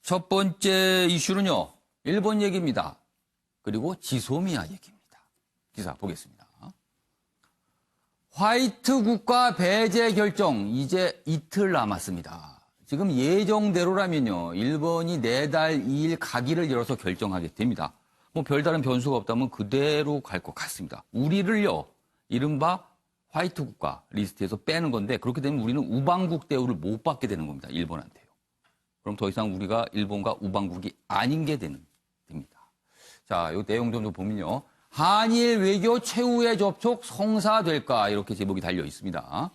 첫 번째 이슈는요, 일본 얘기입니다. 그리고 지소미아 얘기입니다. 기사 보겠습니다. 화이트 국가 배제 결정 이제 이틀 남았습니다. 지금 예정대로라면요, 일본이 내달 2일 가기를 열어서 결정하게 됩니다. 뭐 별다른 변수가 없다면 그대로 갈 것 같습니다. 우리를요, 이른바 화이트 국가 리스트에서 빼는 건데, 그렇게 되면 우리는 우방국 대우를 못 받게 되는 겁니다. 일본한테요. 그럼 더 이상 우리가 일본과 우방국이 아닌 게 됩니다. 자, 이 내용 좀 보면요. 한일 외교 최후의 접촉 성사될까? 이렇게 제목이 달려 있습니다.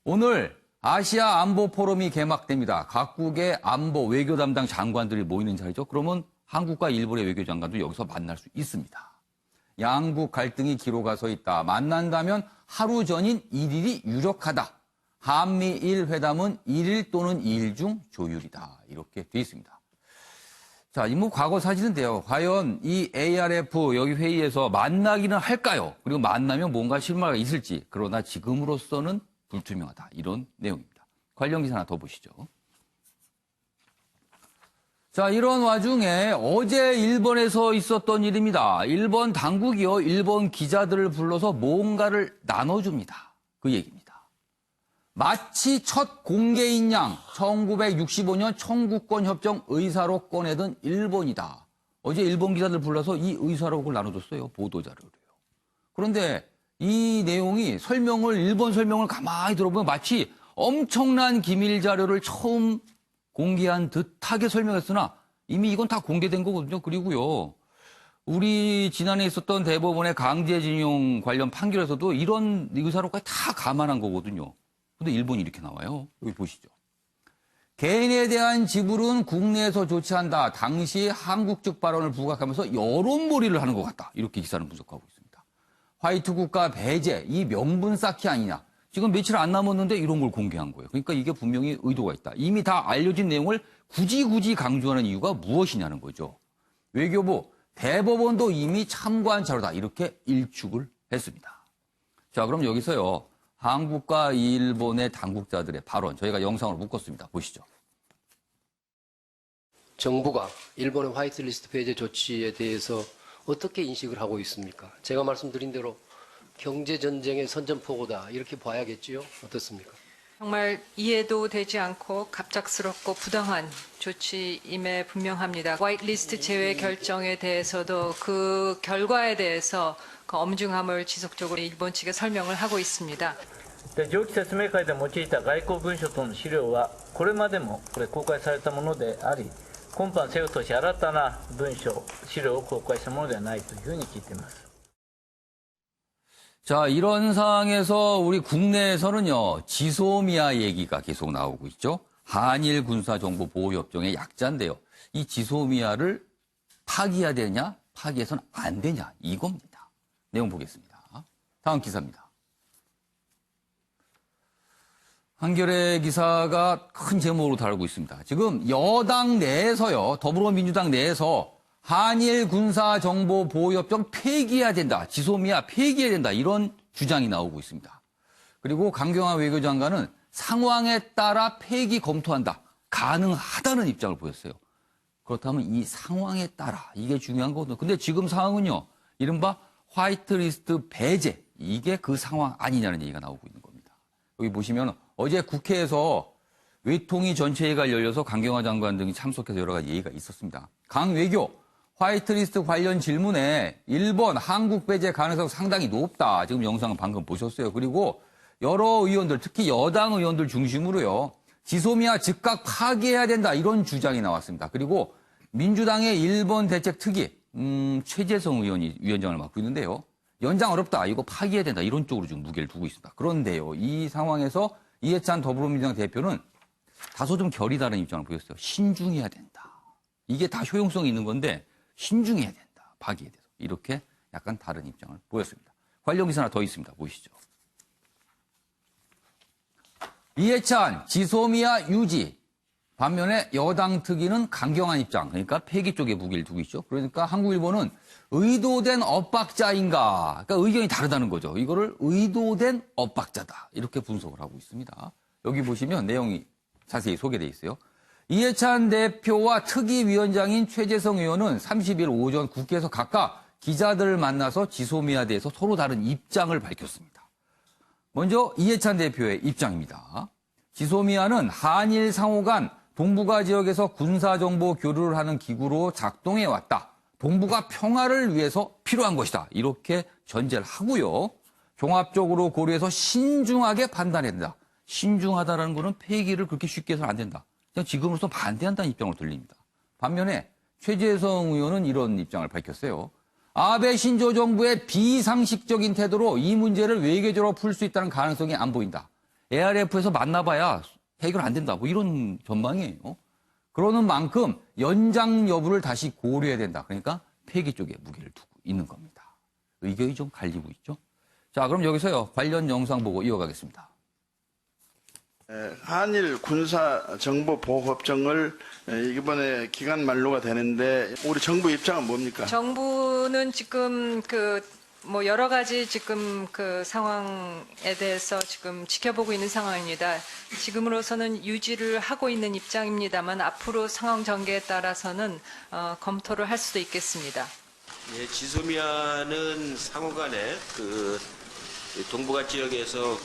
오늘 아시아 안보 포럼이 개막됩니다. 각국의 안보 외교 담당 장관들이 모이는 자리죠. 그러면 한국과 일본의 외교 장관도 여기서 만날 수 있습니다. 양국 갈등이 기로가 서 있다. 만난다면 하루 전인 1일이 유력하다. 한미일 회담은 1일 또는 2일 중 조율이다. 이렇게 돼 있습니다. 자, 이 뭐 과거 사실인데요. 과연 이 ARF 여기 회의에서 만나기는 할까요? 그리고 만나면 뭔가 실마리가 있을지. 그러나 지금으로서는 불투명하다. 이런 내용입니다. 관련 기사 하나 더 보시죠. 자, 이런 와중에 어제 일본에서 있었던 일입니다. 일본 당국이요, 일본 기자들을 불러서 뭔가를 나눠줍니다. 그 얘기입니다. 마치 첫 공개인 양 1965년 청구권 협정 의사록 꺼내던 일본이다. 어제 일본 기자들 불러서 이 의사록을 나눠줬어요. 보도자료로요. 그런데 이 내용이 일본 설명을 가만히 들어보면 마치 엄청난 기밀 자료를 처음 공개한 듯하게 설명했으나 이미 이건 다 공개된 거거든요. 그리고요, 우리 지난해 있었던 대법원의 강제징용 관련 판결에서도 이런 의사록까지 다 감안한 거거든요. 근데 일본이 이렇게 나와요. 여기 보시죠. 개인에 대한 지불은 국내에서 조치한다. 당시 한국 측 발언을 부각하면서 여론몰이를 하는 것 같다. 이렇게 기사는 분석하고 있습니다. 화이트 국가 배제, 이 명분 쌓기 아니냐. 지금 며칠 안 남았는데 이런 걸 공개한 거예요. 그러니까 이게 분명히 의도가 있다. 이미 다 알려진 내용을 굳이 강조하는 이유가 무엇이냐는 거죠. 외교부, 대법원도 이미 참고한 자료다. 이렇게 일축을 했습니다. 자, 그럼 여기서요, 한국과 일본의 당국자들의 발언, 저희가 영상으로 묶었습니다. 보시죠. 정부가 일본의 화이트리스트 배제 조치에 대해서 어떻게 인식을 하고 있습니까? 제가 말씀드린 대로 경제전쟁의 선전포고다 이렇게 봐야겠지요? 어떻습니까? 정말 이해도 되지 않고 갑작스럽고 부당한 조치임에 분명합니다. 화이트리스트 제외 결정에 대해서도 그 결과에 대해서 그 엄중함을 지속적으로 일본 측에 설명을 하고 있습니다. 上記説明会で用いた外交文書との資料はこれまでも公開されたものであり、今般政府として新たな文書、資料を公開したものではないというふうに聞いています。 자, 이런 상황에서 우리 국내에서는요, 지소미아 얘기가 계속 나오고 있죠. 한일 군사정보보호협정의 약자인데요. 이 지소미아를 파기해야 되냐, 파기해서는 안 되냐, 이겁니다. 내용 보겠습니다. 다음 기사입니다. 한겨레 기사가 큰 제목으로 다루고 있습니다. 지금 여당 내에서요, 더불어민주당 내에서 한일 군사정보보호협정 폐기해야 된다. 지소미아 폐기해야 된다. 이런 주장이 나오고 있습니다. 그리고 강경화 외교장관은 상황에 따라 폐기 검토한다. 가능하다는 입장을 보였어요. 그렇다면 이 상황에 따라 이게 중요한 거거든요. 근데 지금 상황은요, 이른바 화이트리스트 배제, 이게 그 상황 아니냐는 얘기가 나오고 있는 겁니다. 여기 보시면 어제 국회에서 외통위 전체회의가 열려서 강경화 장관 등이 참석해서 여러 가지 얘기가 있었습니다. 강 외교 화이트리스트 관련 질문에 일본, 한국 배제 가능성 상당히 높다. 지금 영상은 방금 보셨어요. 그리고 여러 의원들, 특히 여당 의원들 중심으로요, 지소미아 즉각 파기해야 된다. 이런 주장이 나왔습니다. 그리고 민주당의 일본 대책 특위, 최재성 의원이 위원장을 맡고 있는데요. 연장 어렵다. 이거 파기해야 된다. 이런 쪽으로 지금 무게를 두고 있습니다. 그런데요, 이 상황에서 이해찬 더불어민주당 대표는 다소 좀 결이 다른 입장을 보였어요. 신중해야 된다. 이게 다 효용성이 있는 건데 신중해야 된다. 파기에 대해서. 이렇게 약간 다른 입장을 보였습니다. 관련 기사 하나 더 있습니다. 보시죠. 이해찬, 지소미아 유지. 반면에 여당 특위는 강경한 입장. 그러니까 폐기 쪽에 무게를 두고 있죠. 그러니까 한국, 일본은 의도된 엇박자인가. 그러니까 의견이 다르다는 거죠. 이거를 의도된 엇박자다. 이렇게 분석을 하고 있습니다. 여기 보시면 내용이 자세히 소개되어 있어요. 이해찬 대표와 특위위원장인 최재성 의원은 30일 오전 국회에서 각각 기자들을 만나서 지소미아에 대해서 서로 다른 입장을 밝혔습니다. 먼저 이해찬 대표의 입장입니다. 지소미아는 한일 상호 간 동북아 지역에서 군사정보 교류를 하는 기구로 작동해 왔다. 동북아 평화를 위해서 필요한 것이다. 이렇게 전제를 하고요. 종합적으로 고려해서 신중하게 판단해야 된다. 신중하다라는 거는 폐기를 그렇게 쉽게 해서는 안 된다. 그냥 지금으로서 반대한다는 입장으로 들립니다. 반면에 최재성 의원은 이런 입장을 밝혔어요. 아베 신조 정부의 비상식적인 태도로 이 문제를 외교적으로 풀 수 있다는 가능성이 안 보인다. ARF에서 만나봐야 해결 안 된다. 뭐 이런 전망이에요. 그러는 만큼 연장 여부를 다시 고려해야 된다. 그러니까 폐기 쪽에 무게를 두고 있는 겁니다. 의견이 좀 갈리고 있죠. 자, 그럼 여기서요. 관련 영상 보고 이어가겠습니다. 한일 군사 정보 보호 협정을 이번에 기간 만료가 되는데 우리 정부 입장은 뭡니까? 정부는 지금 여러 가지 지금 그 상황에 대해서 지금 지켜보고 있는 상황입니다. 지금으로서는 유지를 하고 있는 입장입니다만 앞으로 상황 전개에 따라서는 검토를 할 수도 있겠습니다. 예, 지소미아는 상호간에 동북아 지역에서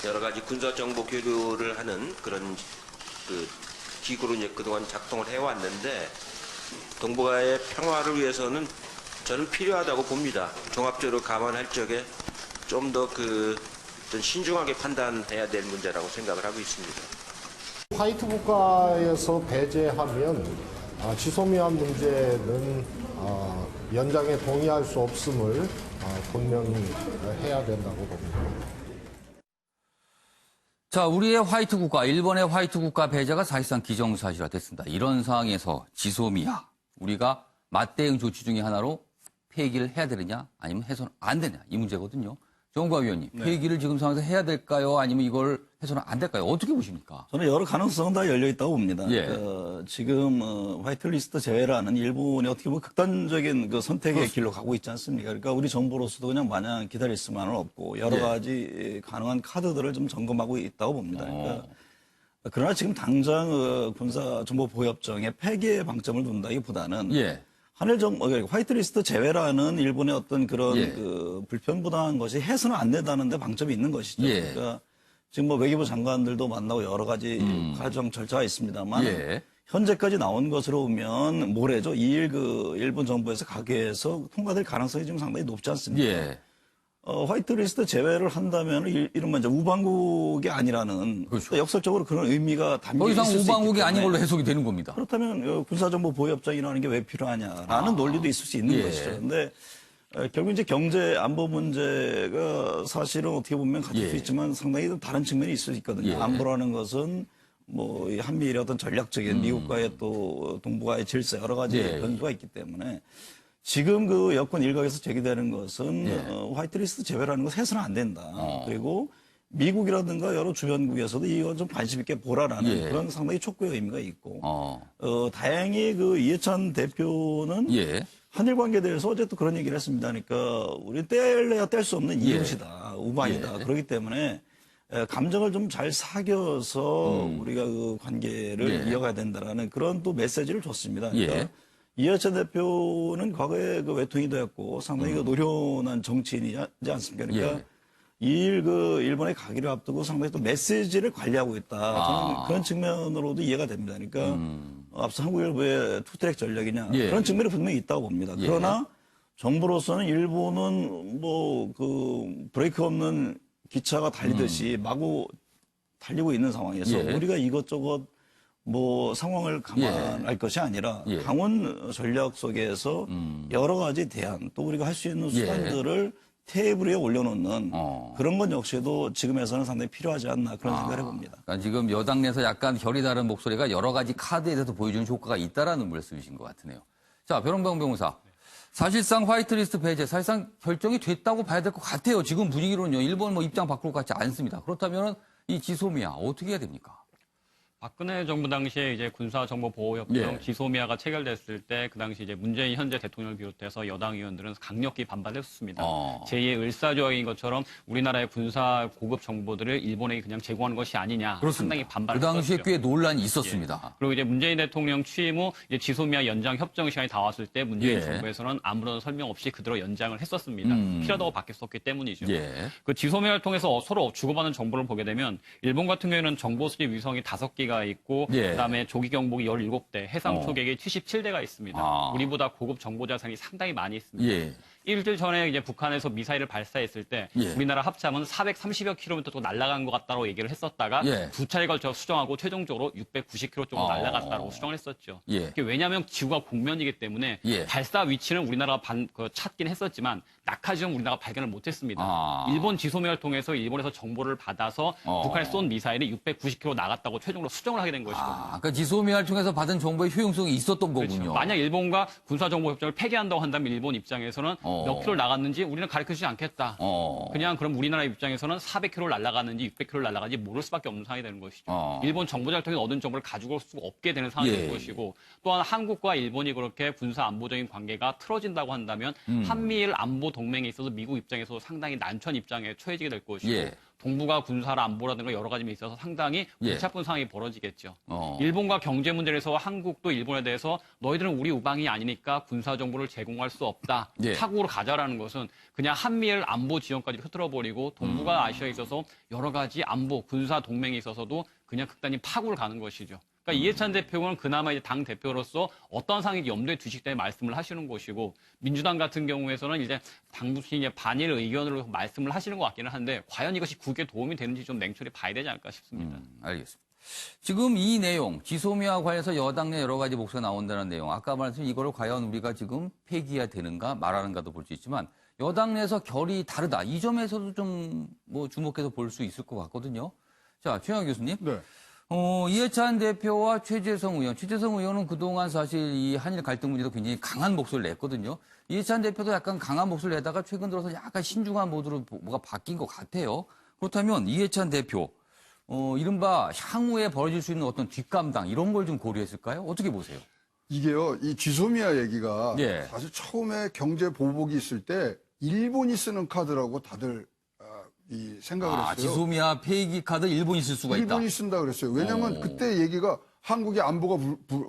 여러 가지 군사 정보 교류를 하는 그런 기구로 이제 그동안 작동을 해왔는데 동북아의 평화를 위해서는 저는 필요하다고 봅니다. 종합적으로 감안할 적에 좀 더 좀 신중하게 판단해야 될 문제라고 생각을 하고 있습니다. 화이트 국가에서 배제하면 지소미아 문제는 연장에 동의할 수 없음을 분명히 해야 된다고 봅니다. 자, 우리의 화이트 국가, 일본의 화이트 국가 배제가 사실상 기정사실화 됐습니다. 이런 상황에서 지소미아, 우리가 맞대응 조치 중에 하나로 폐기를 해야 되느냐, 아니면 해서는 안 되느냐, 이 문제거든요. 정우관 위원님, 폐기를 지금 상황에서 해야 될까요? 아니면 이걸 해서는 안 될까요? 어떻게 보십니까? 저는 여러 가능성은 다 열려 있다고 봅니다. 예. 지금 화이트리스트 제외라는 일본이 어떻게 보면 극단적인 그 선택의 길로 가고 있지 않습니까? 그러니까 우리 정부로서도 그냥 마냥 기다릴 수만은 없고 여러 예. 가지 가능한 카드들을 좀 점검하고 있다고 봅니다. 그러니까 그러나 지금 당장 군사정보보호협정에 폐기에 방점을 둔다기보다는 예. 화이트리스트 제외라는 일본의 어떤 그런 예. 불편부당한 것이 해서는 안 된다는데 방점이 있는 것이죠. 예. 그러니까 지금 외교부 장관들도 만나고 여러 가지 과정 절차가 있습니다만 예. 현재까지 나온 것으로 보면 모레죠. 2일 일본 정부에서 가게에서 통과될 가능성이 지금 상당히 높지 않습니까? 예. 화이트리스트 제외를 한다면 이른바 이제 우방국이 아니라는 그렇죠. 역설적으로 그런 의미가 담겨 더 있을 이상 수 있기 우방국이 아닌 때문에 걸로 해석이 되는 겁니다. 그렇다면 군사정보 보호협정이라는 게 왜 필요하냐라는 논리도 있을 수 있는 예. 것이죠. 그런데 결국 이제 경제 안보 문제가 사실은 어떻게 보면 같을 예. 수 있지만 상당히 다른 측면이 있을 수 있거든요. 예. 안보라는 것은 뭐 한미일의 어떤 전략적인 미국과의 또 동북아의 질서 여러 가지 예. 변수가 있기 때문에 지금 그 여권 일각에서 제기되는 것은 예. 화이트리스트 제외라는 것 해서는 안 된다. 그리고 미국이라든가 여러 주변국에서도 이거 좀 관심 있게 보라라는 예. 그런 상당히 촉구의 의미가 있고 어. 다행히 그 이해찬 대표는 예. 한일 관계에 대해서 어제 또 그런 얘기를 했습니다. 그러니까 우리 뗄래야 뗄 수 없는 예. 이웃이다, 우방이다. 예. 그렇기 때문에 감정을 좀 잘 사겨서 우리가 그 관계를 예. 이어가야 된다라는 그런 또 메시지를 줬습니다. 그러니까 예. 이해찬 대표는 과거에 그 외통이 되었고 상당히 그 노련한 정치인이지 않습니까? 그러니까 예. 이일 일본에 가기를 앞두고 상당히 또 메시지를 관리하고 있다. 저는 그런 측면으로도 이해가 됩니다. 그러니까 앞서 한국일보의 투트랙 전략이냐 예. 그런 측면이 분명히 있다고 봅니다. 예. 그러나 정부로서는 일본은 뭐 브레이크 없는 기차가 달리듯이 마구 달리고 있는 상황에서 예. 우리가 이것저것 상황을 감안할 것이 아니라 예. 강원 전략 속에서 여러 가지 대안 또 우리가 할 수 있는 예. 수단들을 테이블 위에 올려놓는 어. 그런 건 역시도 지금에서는 상당히 필요하지 않나 그런 생각을 해봅니다. 그러니까 지금 여당 내에서 약간 결이 다른 목소리가 여러 가지 카드에 대해서 보여주는 효과가 있다라는 말씀이신 것 같으네요. 자, 변홍병 변호사. 사실상 화이트리스트 배제, 사실상 결정이 됐다고 봐야 될 것 같아요. 지금 분위기로는요. 일본 입장 바꿀 것 같지 않습니다. 그렇다면 이 지소미아 어떻게 해야 됩니까? 박근혜 정부 당시에 이제 군사정보보호협정 예. 지소미아가 체결됐을 때 그 당시 이제 문재인 현재 대통령을 비롯해서 여당 의원들은 강력히 반발했었습니다. 제2의 을사조약인 것처럼 우리나라의 군사 고급 정보들을 일본에게 그냥 제공하는 것이 아니냐 상당히 그 반발했었죠. 당시에 꽤 논란이 있었습니다. 그리고 이제 문재인 대통령 취임 후 이제 지소미아 연장 협정 시간이 다 왔을 때 문재인 예. 정부에서는 아무런 설명 없이 그대로 연장을 했었습니다. 필요하다고 바뀌었었기 때문이죠. 예. 그 지소미아를 통해서 서로 주고받는 정보를 보게 되면 일본 같은 경우에는 정보 수집 위성이 5개가 있고 예. 그다음에 조기 경보기 17대, 해상 초계기 77대가 있습니다. 아. 우리보다 고급 정보 자산이 상당히 많이 있습니다. 예. 일주일 전에 이제 북한에서 미사일을 발사했을 때 예. 우리나라 합참은 430여 킬로미터 정도 날아간 것 같다고 얘기를 했었다가 예. 두 차례 걸쳐 수정하고 최종적으로 690킬로 정도 날아갔다고 수정을 했었죠. 예. 이게 왜냐하면 지구가 공면이기 때문에 예. 발사 위치는 우리나라가 찾긴 했었지만 낙하 지점 우리나라가 발견을 못했습니다. 아. 일본 지소미아를 통해서 일본에서 정보를 받아서 북한에 쏜 미사일이 690킬로 나갔다고 최종적으로 수정을 하게 된 것이거든요. 그러니까 지소미아를 통해서 받은 정보의 효용성이 있었던 거군요. 그렇죠. 만약 일본과 군사정보협정을 폐기한다고 한다면 일본 입장에서는 몇 킬로 나갔는지 우리는 가르쳐주지 않겠다. 그냥 그럼 우리나라 입장에서는 400킬로 날아갔는지 600킬로 날아갔는지 모를 수밖에 없는 상황이 되는 것이죠. 일본 정보자를 통해 얻은 정보를 가지고 올 수가 없게 되는 상황이 될 것이고 또한 한국과 일본이 그렇게 군사 안보적인 관계가 틀어진다고 한다면 한미일 안보 동맹에 있어서 미국 입장에서 상당히 난처한 입장에 처해지게 될 것이고 예. 동북아 군사라 안보라든가 여러 가지 점에 있어서 상당히 예. 골치 아픈 상황이 벌어지겠죠. 일본과 경제 문제에서 한국도 일본에 대해서 너희들은 우리 우방이 아니니까 군사 정보를 제공할 수 없다. 예. 타국으로 가자라는 것은 그냥 한미일 안보 지형까지 흐트러버리고 동북아 아시아에 있어서 여러 가지 안보 군사 동맹에 있어서도 그냥 극단히 파국을 가는 것이죠. 그러니까 이해찬 대표는 그나마 이제 당 대표로서 어떤 상황인지 염두에 두시기 때문에 말씀을 하시는 것이고 민주당 같은 경우에서는 이제 당부시 이제 반일 의견으로 말씀을 하시는 것 같기는 한데 과연 이것이 국에 도움이 되는지 좀 냉철히 봐야 되지 않을까 싶습니다. 알겠습니다. 지금 이 내용, 지소미아 관련해서 여당 내 여러 가지 목소리가 나온다는 내용, 아까 말씀드린 이거를 과연 우리가 지금 폐기해야 되는가 말하는가도 볼 수 있지만 여당 내에서 결이 다르다. 이 점에서도 좀 뭐 주목해서 볼 수 있을 것 같거든요. 자, 최영학 교수님. 네. 이해찬 대표와 최재성 의원은 그동안 사실 이 한일 갈등 문제도 굉장히 강한 목소리를 냈거든요. 이해찬 대표도 약간 강한 목소리를 내다가 최근 들어서 약간 신중한 모드로 뭐가 바뀐 것 같아요. 그렇다면 이해찬 대표, 이른바 향후에 벌어질 수 있는 어떤 뒷감당 이런 걸 좀 고려했을까요? 어떻게 보세요? 이게요, 이 지소미아 얘기가 예. 사실 처음에 경제 보복이 있을 때 일본이 쓰는 카드라고 다들 이 생각을 했어요. 지소미아 폐기 카드 일본이 쓸 수가 있다. 일본이 쓴다 그랬어요. 왜냐하면 그때 얘기가 한국의 안보가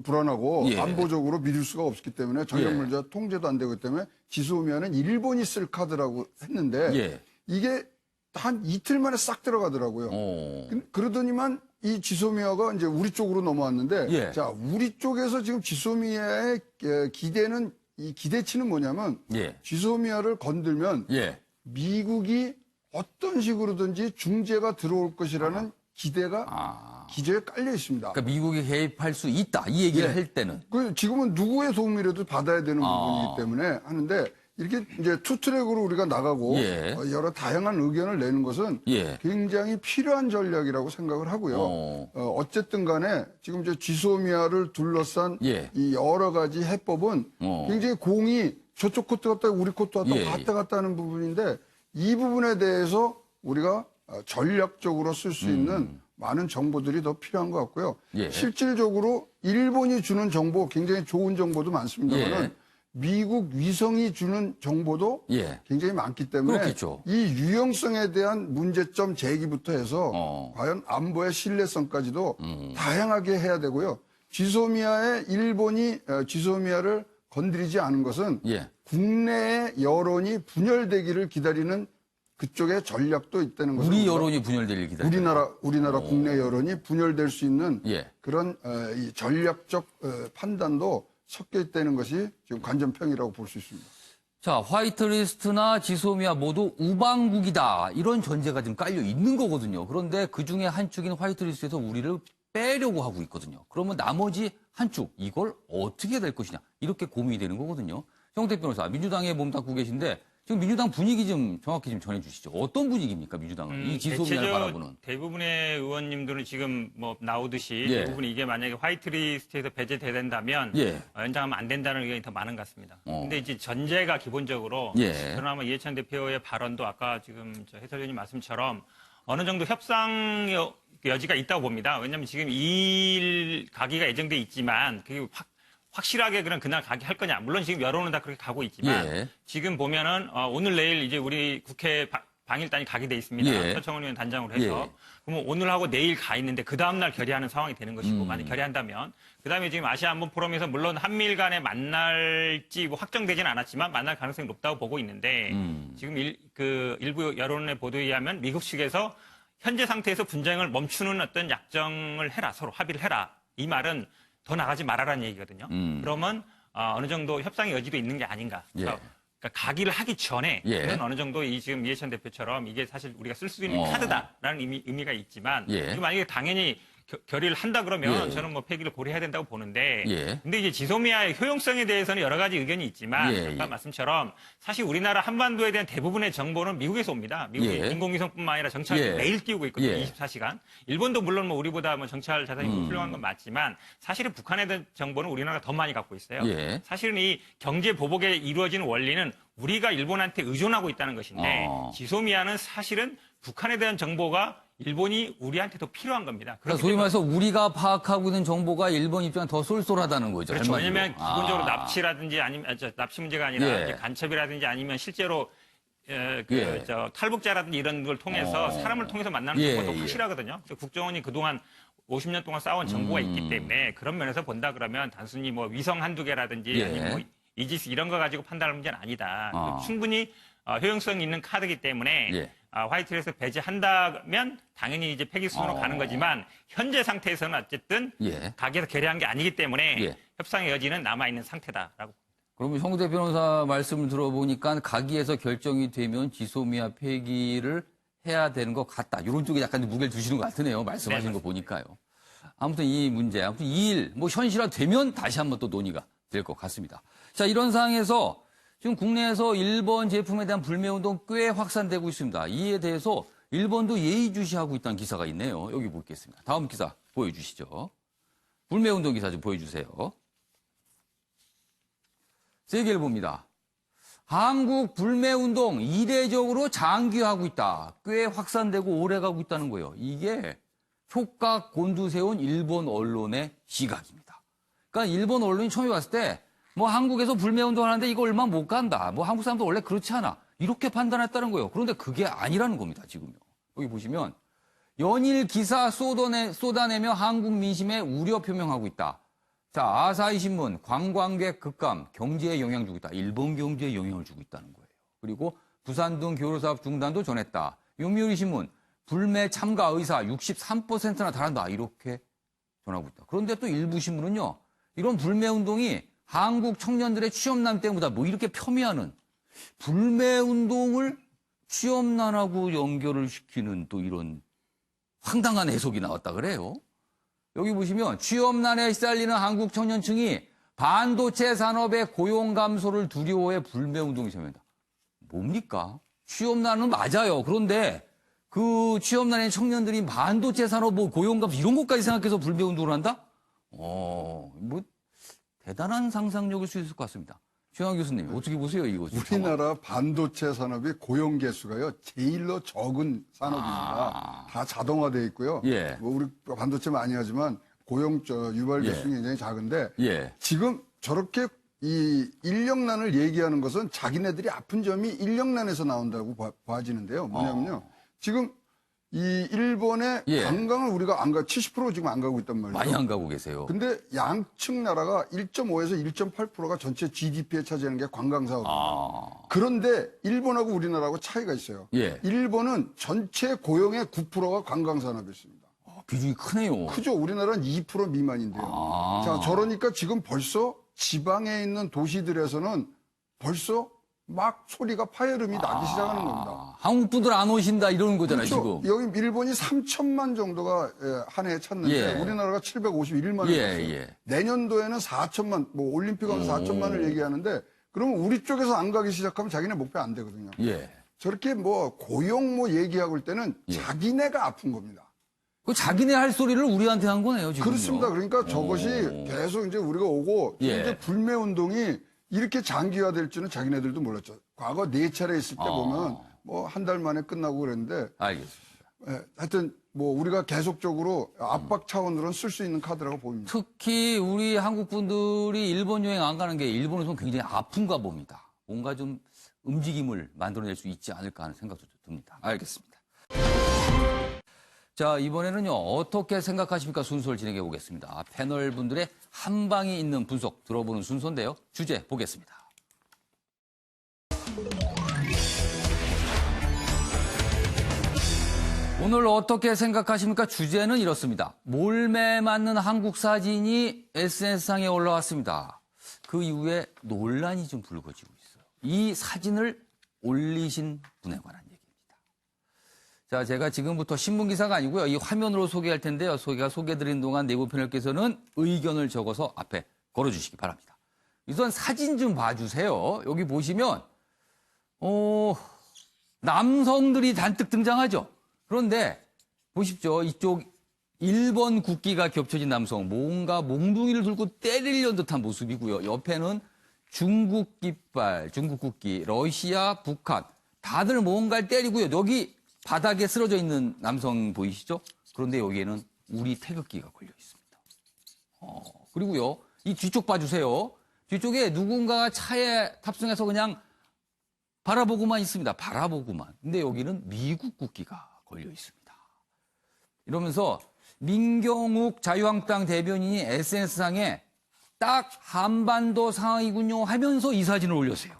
불안하고 예. 안보적으로 믿을 수가 없기 때문에 전력 물자 통제도 안 되기 때문에 지소미아는 일본이 쓸 카드라고 했는데 예. 이게 한 이틀 만에 싹 들어가더라고요. 그러더니만 이 지소미아가 이제 우리 쪽으로 넘어왔는데 예. 자, 우리 쪽에서 지금 지소미아의 기대는 이 기대치는 뭐냐면 예. 지소미아를 건들면 예. 미국이 어떤 식으로든지 중재가 들어올 것이라는 기대가 기저에 깔려 있습니다. 그러니까 미국이 개입할 수 있다. 이 얘기를 예. 할 때는. 지금은 누구의 도움이라도 받아야 되는 부분이기 때문에 하는데 이렇게 이제 투트랙으로 우리가 나가고 예. 여러 다양한 의견을 내는 것은 예. 굉장히 필요한 전략이라고 생각을 하고요. 어쨌든 간에 지금 이제 지소미아를 둘러싼 예. 이 여러 가지 해법은 굉장히 공이 저쪽 코트 갔다 우리 코트 갔다 예. 갔다 갔다 하는 부분인데 이 부분에 대해서 우리가 전략적으로 쓸 수 있는 많은 정보들이 더 필요한 것 같고요. 예. 실질적으로 일본이 주는 정보 굉장히 좋은 정보도 많습니다만 예. 미국 위성이 주는 정보도 예. 굉장히 많기 때문에 그렇겠죠. 이 유용성에 대한 문제점 제기부터 해서 과연 안보의 신뢰성까지도 다양하게 해야 되고요. 지소미아의 일본이 지소미아를 건드리지 않은 것은 예. 국내의 여론이 분열되기를 기다리는 그쪽의 전략도 있다는 것을 우리 우리가 여론이 분열될 기다. 우리나라 국내 여론이 분열될 수 있는 예. 그런 이 전략적 판단도 섞여 있다는 것이 지금 관전평이라고 볼 수 있습니다. 자, 화이트리스트나 지소미아 모두 우방국이다. 이런 전제가 지금 깔려 있는 거거든요. 그런데 그중에 한 축인 화이트리스트에서 우리를 빼려고 하고 있거든요. 그러면 나머지 한 축, 이걸 어떻게 될 것이냐. 이렇게 고민이 되는 거거든요. 정택 변호사, 민주당에 몸담고 계신데 지금 민주당 분위기 좀 정확히 좀 전해주시죠. 어떤 분위기입니까, 민주당은? 이 지소미아를 바라보는. 대부분의 의원님들은 지금 뭐 나오듯이 예. 대부분 이게 만약에 화이트리스트에서 배제돼야 된다면 예. 연장하면 안 된다는 의견이 더 많은 것 같습니다. 근데 이제 전제가 기본적으로 예. 저는 아마 이해찬 대표의 발언도 아까 지금 해설위원님 말씀처럼 어느 정도 협상이 여지가 있다고 봅니다. 왜냐하면 지금 2일 가기가 예정돼 있지만 그게 확실하게 그날 가기 할 거냐. 물론 지금 여론은 다 그렇게 가고 있지만 예. 지금 보면은 오늘 내일 이제 우리 국회 방일단이 가게 돼 있습니다. 예. 서청원 의원 단장으로 해서. 예. 그러면 오늘하고 내일 가 있는데 그 다음날 결의하는 상황이 되는 것이고 만약 결의한다면 그다음에 지금 아시아 안보 포럼에서 물론 한미일 간에 만날지 뭐 확정되지는 않았지만 만날 가능성이 높다고 보고 있는데 지금 일부 여론의 보도에 의하면 미국 측에서 현재 상태에서 분쟁을 멈추는 어떤 약정을 해라, 서로 합의를 해라. 이 말은 더 나가지 말아라는 얘기거든요. 그러면 어느 정도 협상의 여지도 있는 게 아닌가. 그러니까 가기를 하기 전에 는 어느 정도 지금 이해찬 대표처럼 이게 사실 우리가 쓸 수 있는 카드다라는 의미가 있지만 지금 만약에 당연히 결의를 한다 그러면 저는 뭐 폐기를 고려해야 된다고 보는데 근데 이제 지소미아의 효용성에 대해서는 여러 가지 의견이 있지만 아까 말씀처럼 사실 우리나라 한반도에 대한 대부분의 정보는 미국에서 옵니다. 미국이 인공위성뿐만 아니라 정찰을 매일 띄우고 있거든요. 24시간. 일본도 물론 뭐 우리보다 뭐 정찰 자산이 훌륭한 건 맞지만 사실은 북한에 대한 정보는 우리나라가 더 많이 갖고 있어요. 사실은 이 경제 보복에 이루어지는 원리는 우리가 일본한테 의존하고 있다는 것인데 지소미아는 사실은 북한에 대한 정보가 일본이 우리한테 더 필요한 겁니다. 그러니까 소위 말해서 우리가 파악하고 있는 정보가 일본 입장에 더 쏠쏠하다는 거죠. 그렇죠. 한마디로. 왜냐하면 기본적으로 납치라든지 아니면 납치 문제가 아니라 이제 간첩이라든지 아니면 실제로 탈북자라든지 이런 걸 통해서 사람을 통해서 만나는 정보도 확실하거든요. 국정원이 그동안 50년 동안 쌓아온 정보가 있기 때문에 그런 면에서 본다 그러면 단순히 뭐 위성 한두 개라든지 아니면 뭐 이지스 이런 거 가지고 판단할 문제는 아니다. 충분히 효용성 있는 카드이기 때문에 화이트리스트 배제한다면 당연히 이제 폐기 순으로 가는 거지만 현재 상태에서는 어쨌든 가기에서 결의한 게 아니기 때문에 협상의 여지는 남아있는 상태다라고. 그러면 형대 변호사 말씀을 들어보니까 가기에서 결정이 되면 지소미아 폐기를 해야 되는 것 같다. 이런 쪽에 약간 무게를 두시는 것 같으네요. 말씀하신 거 보니까요. 아무튼 이 문제, 아무튼 이 일 뭐 현실화되면 다시 한번 또 논의가 될 것 같습니다. 자, 이런 상황에서 지금 국내에서 일본 제품에 대한 불매운동 꽤 확산되고 있습니다. 이에 대해서 일본도 예의주시하고 있다는 기사가 있네요. 여기 보겠습니다. 다음 기사 보여주시죠. 불매운동 기사 좀 보여주세요. 세계일보입니다. 한국 불매운동 이례적으로 장기화하고 있다. 꽤 확산되고 오래가고 있다는 거예요. 이게 촉각 곤두세운 일본 언론의 시각입니다. 그러니까 일본 언론이 처음에 왔을 때 뭐 한국에서 불매운동 하는데 이거 얼마 못 간다. 뭐 한국 사람도 원래 그렇지 않아. 이렇게 판단했다는 거예요. 그런데 그게 아니라는 겁니다. 지금요. 여기 보시면 연일 기사 쏟아내며 한국 민심에 우려 표명하고 있다. 자, 아사히 신문 관광객 급감 경제에 영향 주고 있다. 일본 경제에 영향을 주고 있다는 거예요. 그리고 부산 등 교류사업 중단도 전했다. 요미우리 신문 불매 참가 의사 63%나 달한다. 이렇게 전하고 있다. 그런데 또 일부 신문은요. 이런 불매운동이 한국 청년들의 취업난 때문이다. 뭐 이렇게 폄훼하는 불매운동을 취업난하고 연결을 시키는 또 이런 황당한 해석이 나왔다 그래요. 여기 보시면 취업난에 시달리는 한국 청년층이 반도체 산업의 고용 감소를 두려워해 불매운동에 참여한다. 뭡니까? 취업난은 맞아요. 그런데 그 취업난의 청년들이 반도체 산업 뭐 고용 감소 이런 것까지 생각해서 불매운동을 한다? 뭐 대단한 상상력일 수 있을 것 같습니다. 최영학 교수님 어떻게 보세요 이거? 우리나라 반도체 산업의 고용 개수가요 제일로 적은 산업입니다. 다 자동화돼 있고요. 뭐 우리 반도체만 아니하지만 고용 유발 개수는 굉장히 작은데 지금 저렇게 이 인력난을 얘기하는 것은 자기네들이 아픈 점이 인력난에서 나온다고 봐지는데요. 뭐냐면요. 지금 이 일본의 관광을 우리가 안 가, 70% 지금 안 가고 있단 말이에요. 많이 안 가고 계세요. 근데 양측 나라가 1.5에서 1.8%가 전체 GDP에 차지하는 게 관광 사업입니다. 그런데 일본하고 우리나라하고 차이가 있어요. 일본은 전체 고용의 9%가 관광 산업에 있습니다. 비중이 크네요. 크죠. 우리나라는 2% 미만인데요. 자, 저러니까 지금 벌써 지방에 있는 도시들에서는 벌써 막 소리가 파열음이 나기 시작하는 겁니다. 한국 분들 안 오신다 이러는 거잖아요, 그렇죠. 지금. 여기 일본이 3천만 정도가 한 해에 찾는데 우리나라가 751만을 내년도에는 4천만, 뭐 올림픽 하면 4천만을 얘기하는데 그러면 우리 쪽에서 안 가기 시작하면 자기네 목표 안 되거든요. 저렇게 뭐 고용 뭐 얘기하고 할 때는 자기네가 아픈 겁니다. 그 자기네 할 소리를 우리한테 한 거네요, 지금. 그렇습니다. 그러니까 저것이 계속 이제 우리가 오고 이제 불매 운동이 이렇게 장기화될 줄은 자기네들도 몰랐죠. 과거 4차례 있을 때 보면 뭐 한 달 만에 끝나고 그랬는데. 알겠습니다. 하여튼 뭐 우리가 계속적으로 압박 차원으로는 쓸 수 있는 카드라고 봅니다. 특히 우리 한국 분들이 일본 여행 안 가는 게 일본에서는 굉장히 아픈가 봅니다. 뭔가 좀 움직임을 만들어낼 수 있지 않을까 하는 생각도 듭니다. 알겠습니다. 자, 이번에는요, 어떻게 생각하십니까? 순서를 진행해 보겠습니다. 패널 분들의 한 방이 있는 분석 들어보는 순서인데요. 주제 보겠습니다. 오늘 어떻게 생각하십니까? 주제는 이렇습니다. 몰매 맞는 한국 사진이 SNS상에 올라왔습니다. 그 이후에 논란이 좀 불거지고 있어요. 이 사진을 올리신 분에 관한 얘기입니다. 자, 제가 지금부터 신문기사가 아니고요. 이 화면으로 소개할 텐데요. 소개드린 동안 내부 패널께서는 의견을 적어서 앞에 걸어주시기 바랍니다. 우선 사진 좀 봐주세요. 여기 보시면 남성들이 잔뜩 등장하죠. 그런데 보십시오. 이쪽 일본 국기가 겹쳐진 남성, 뭔가 몽둥이를 들고 때리려는 듯한 모습이고요. 옆에는 중국 깃발, 중국 국기, 러시아, 북한 다들 뭔가를 때리고요. 여기 바닥에 쓰러져 있는 남성 보이시죠? 그런데 여기에는 우리 태극기가 걸려 있습니다. 그리고요. 이 뒤쪽 봐주세요. 뒤쪽에 누군가가 차에 탑승해서 그냥 바라보고만 있습니다. 바라보고만. 근데 여기는 미국 국기가 걸려 있습니다. 이러면서 민경욱 자유한국당 대변인이 SNS상에 딱 한반도 상황이군요 하면서 이 사진을 올렸어요.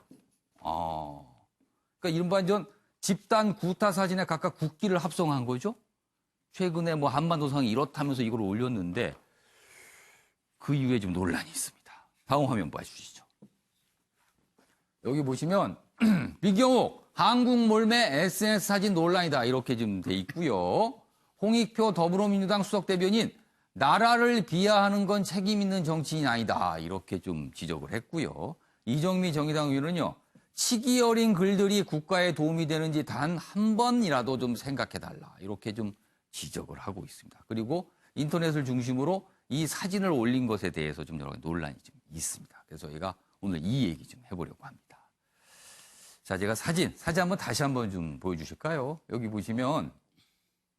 그러니까 이른바 이제 집단 구타 사진에 각각 국기를 합성한 거죠. 최근에 뭐 한반도 상황이 이렇다면서 이걸 올렸는데 그 이후에 좀 논란이 있습니다. 다음 화면 봐주시죠. 여기 보시면 민경욱 한국 몰매 SNS 사진 논란이다 이렇게 좀 돼 있고요. 홍익표 더불어민주당 수석 대변인 나라를 비하하는 건 책임 있는 정치인이 아니다 이렇게 좀 지적을 했고요. 이정미 정의당 의원은요. 치기 어린 글들이 국가에 도움이 되는지 단 한 번이라도 좀 생각해달라 이렇게 좀 지적을 하고 있습니다. 그리고 인터넷을 중심으로 이 사진을 올린 것에 대해서 좀 여러 가지 논란이 좀 있습니다. 그래서 저희가 오늘 이 얘기 좀 해보려고 합니다. 자, 제가 사진 한번 다시 한번 좀 보여주실까요? 여기 보시면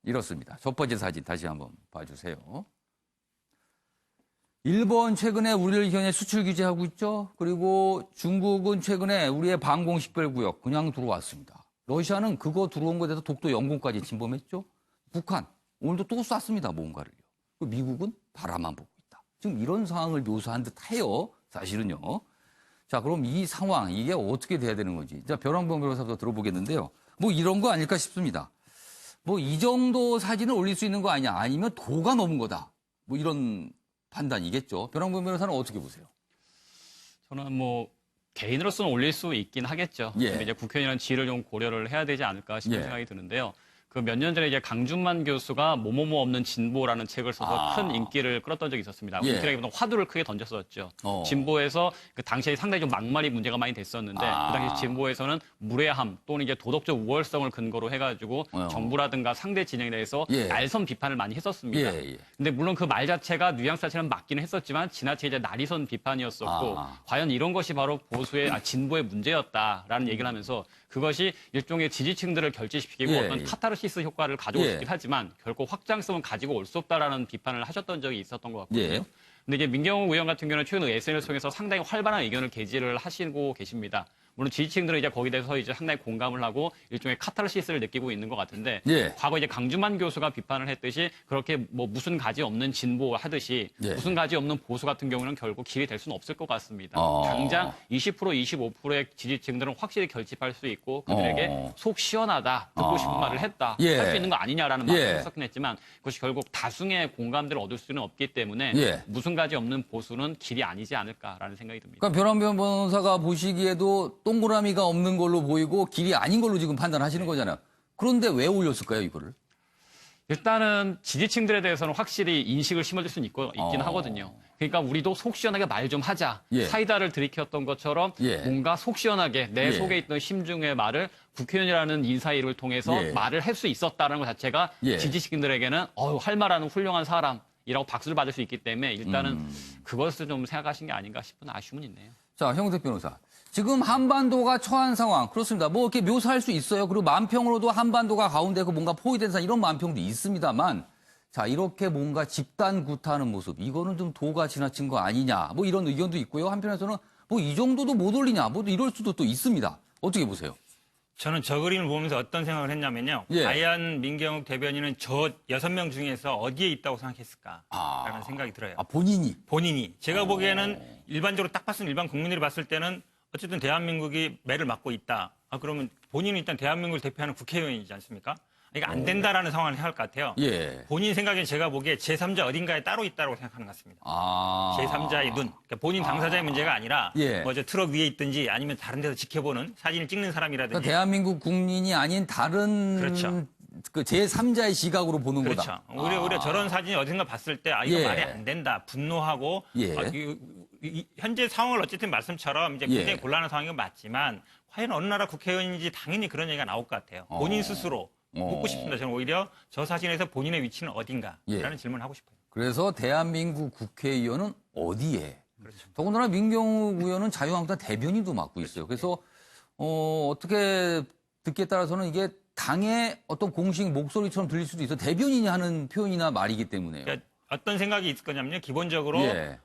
이렇습니다. 첫 번째 사진 다시 한번 봐주세요. 일본 최근에 우리를 현재 수출 규제하고 있죠. 그리고 중국은 최근에 우리의 방공식별구역 그냥 들어왔습니다. 러시아는 그거 들어온 것에 대해서 독도 영공까지 침범했죠. 북한 오늘도 또 쐈습니다. 뭔가를요. 미국은 바라만 보고 있다. 지금 이런 상황을 묘사한 듯해요. 사실은요. 자, 그럼 이 상황 이게 어떻게 돼야 되는 건지 자, 벼랑봉 변호사부터 들어보겠는데요. 뭐 이런 거 아닐까 싶습니다. 뭐 이 정도 사진을 올릴 수 있는 거 아니냐 아니면 도가 넘은 거다. 뭐 이런 판단이겠죠. 벼랑봉 변호사는 어떻게 보세요? 저는 뭐 개인으로서는 올릴 수 있긴 하겠죠. 예. 근데 이제 국회의원은 지위를 좀 고려를 해야 되지 않을까 싶은 예. 생각이 드는데요. 그 몇 년 전에 이제 강준만 교수가 뭐뭐뭐 없는 진보라는 책을 써서 큰 인기를 끌었던 적이 있었습니다. 예. 인기라기보다 화두를 크게 던졌었죠. 진보에서 그 당시에 상당히 좀 막말이 문제가 많이 됐었는데 그 당시 진보에서는 무례함 또는 이제 도덕적 우월성을 근거로 해가지고 정부라든가 상대 진영에 대해서 날선 비판을 많이 했었습니다. 근데 물론 그 말 자체가 뉘앙스 자체는 맞기는 했었지만 지나치게 이제 날이선 비판이었었고 과연 이런 것이 바로 보수의 진보의 문제였다라는 얘기를 하면서 그것이 일종의 지지층들을 결집시키고 어떤 카타르시스 효과를 가져올 수 있긴 하지만 결코 확장성은 가지고 올 수 없다라는 비판을 하셨던 적이 있었던 것 같거든요. 근데 이제 민경욱 의원 같은 경우는 최근 SNS를 통해서 상당히 활발한 의견을 게시를 하시고 계십니다. 물론 지지층들은 이제 거기에 대해서 이제 상당히 공감을 하고 일종의 카타르시스를 느끼고 있는 것 같은데 과거 이제 강준만 교수가 비판을 했듯이 그렇게 뭐 무슨 가지 없는 진보 하듯이 무슨 가지 없는 보수 같은 경우는 결국 길이 될 수는 없을 것 같습니다. 당장 20% 25%의 지지층들은 확실히 결집할 수 있고 그들에게 속 시원하다 듣고 싶은 말을 했다 할 수 있는 거 아니냐라는 말을 했었긴 했지만 그것이 결국 다수의 공감대를 얻을 수는 없기 때문에 무슨 가지 없는 보수는 길이 아니지 않을까라는 생각이 듭니다. 그러니까 벼랑변 변호사가 보시기에도 동그라미가 없는 걸로 보이고 길이 아닌 걸로 지금 판단하시는 거잖아요. 그런데 왜 올렸을까요, 이거를? 일단은 지지층들에 대해서는 확실히 인식을 심어줄 수는 있긴 하거든요. 그러니까 우리도 속 시원하게 말 좀 하자. 사이다를 들이켰던 것처럼 뭔가 속 시원하게 내 속에 있던 심중의 말을 국회의원이라는 인사이를 통해서 말을 할 수 있었다는 것 자체가 지지층들에게는 할 말하는 훌륭한 사람. 이라고 박수를 받을 수 있기 때문에 일단은 그것을 좀 생각하신 게 아닌가 싶은 아쉬움은 있네요. 자, 형택 변호사. 지금 한반도가 처한 상황, 그렇습니다. 뭐 이렇게 묘사할 수 있어요. 그리고 만평으로도 한반도가 가운데 그 뭔가 포위된 상 이런 만평도 있습니다만, 자, 이렇게 뭔가 집단 구타하는 모습, 이거는 좀 도가 지나친 거 아니냐, 뭐 이런 의견도 있고요. 한편에서는 뭐 이 정도도 못 올리냐, 뭐 이럴 수도 또 있습니다. 어떻게 보세요? 저는 저 그림을 보면서 어떤 생각을 했냐면요. 예. 과연 민경욱 대변인은 저 6명 중에서 어디에 있다고 생각했을까라는 생각이 들어요. 본인이. 제가 보기에는 일반적으로 딱 봤을 때 일반 국민들이 봤을 때는 어쨌든 대한민국이 매를 맞고 있다. 그러면 본인은 일단 대한민국을 대표하는 국회의원이지 않습니까? 그러니까 안 된다라는 상황을 해야 할 것 같아요. 예. 본인 생각엔 제가 보기에 제3자 어딘가에 따로 있다고 생각하는 것 같습니다. 제3자의 눈. 그러니까 본인 당사자의 문제가 아니라 예. 뭐 저 트럭 위에 있든지 아니면 다른 데서 지켜보는 사진을 찍는 사람이라든지. 그러니까 대한민국 국민이 아닌 다른 그렇죠. 그 제3자의 시각으로 보는 거다. 그렇죠. 오히려 저런 사진이 어딘가 봤을 때 이거 예. 말이 안 된다. 분노하고 예. 현재 상황을 어쨌든 말씀처럼 이제 굉장히 예. 곤란한 상황인 건 맞지만 과연 어느 나라 국회의원인지 당연히 그런 얘기가 나올 것 같아요. 본인 스스로 묻고 싶습니다. 저는 오히려 저 사진에서 본인의 위치는 어딘가라는 예. 질문을 하고 싶어요. 그래서 대한민국 국회의원은 어디에? 그렇죠. 더군다나 민경욱 의원은 자유한국당 대변인도 맡고 있어요. 그래서 어떻게 듣기에 따라서는 이게 당의 어떤 공식 목소리처럼 들릴 수도 있어. 대변인이 하는 표현이나 말이기 때문에요. 그러니까 어떤 생각이 있을 거냐면요. 기본적으로 예.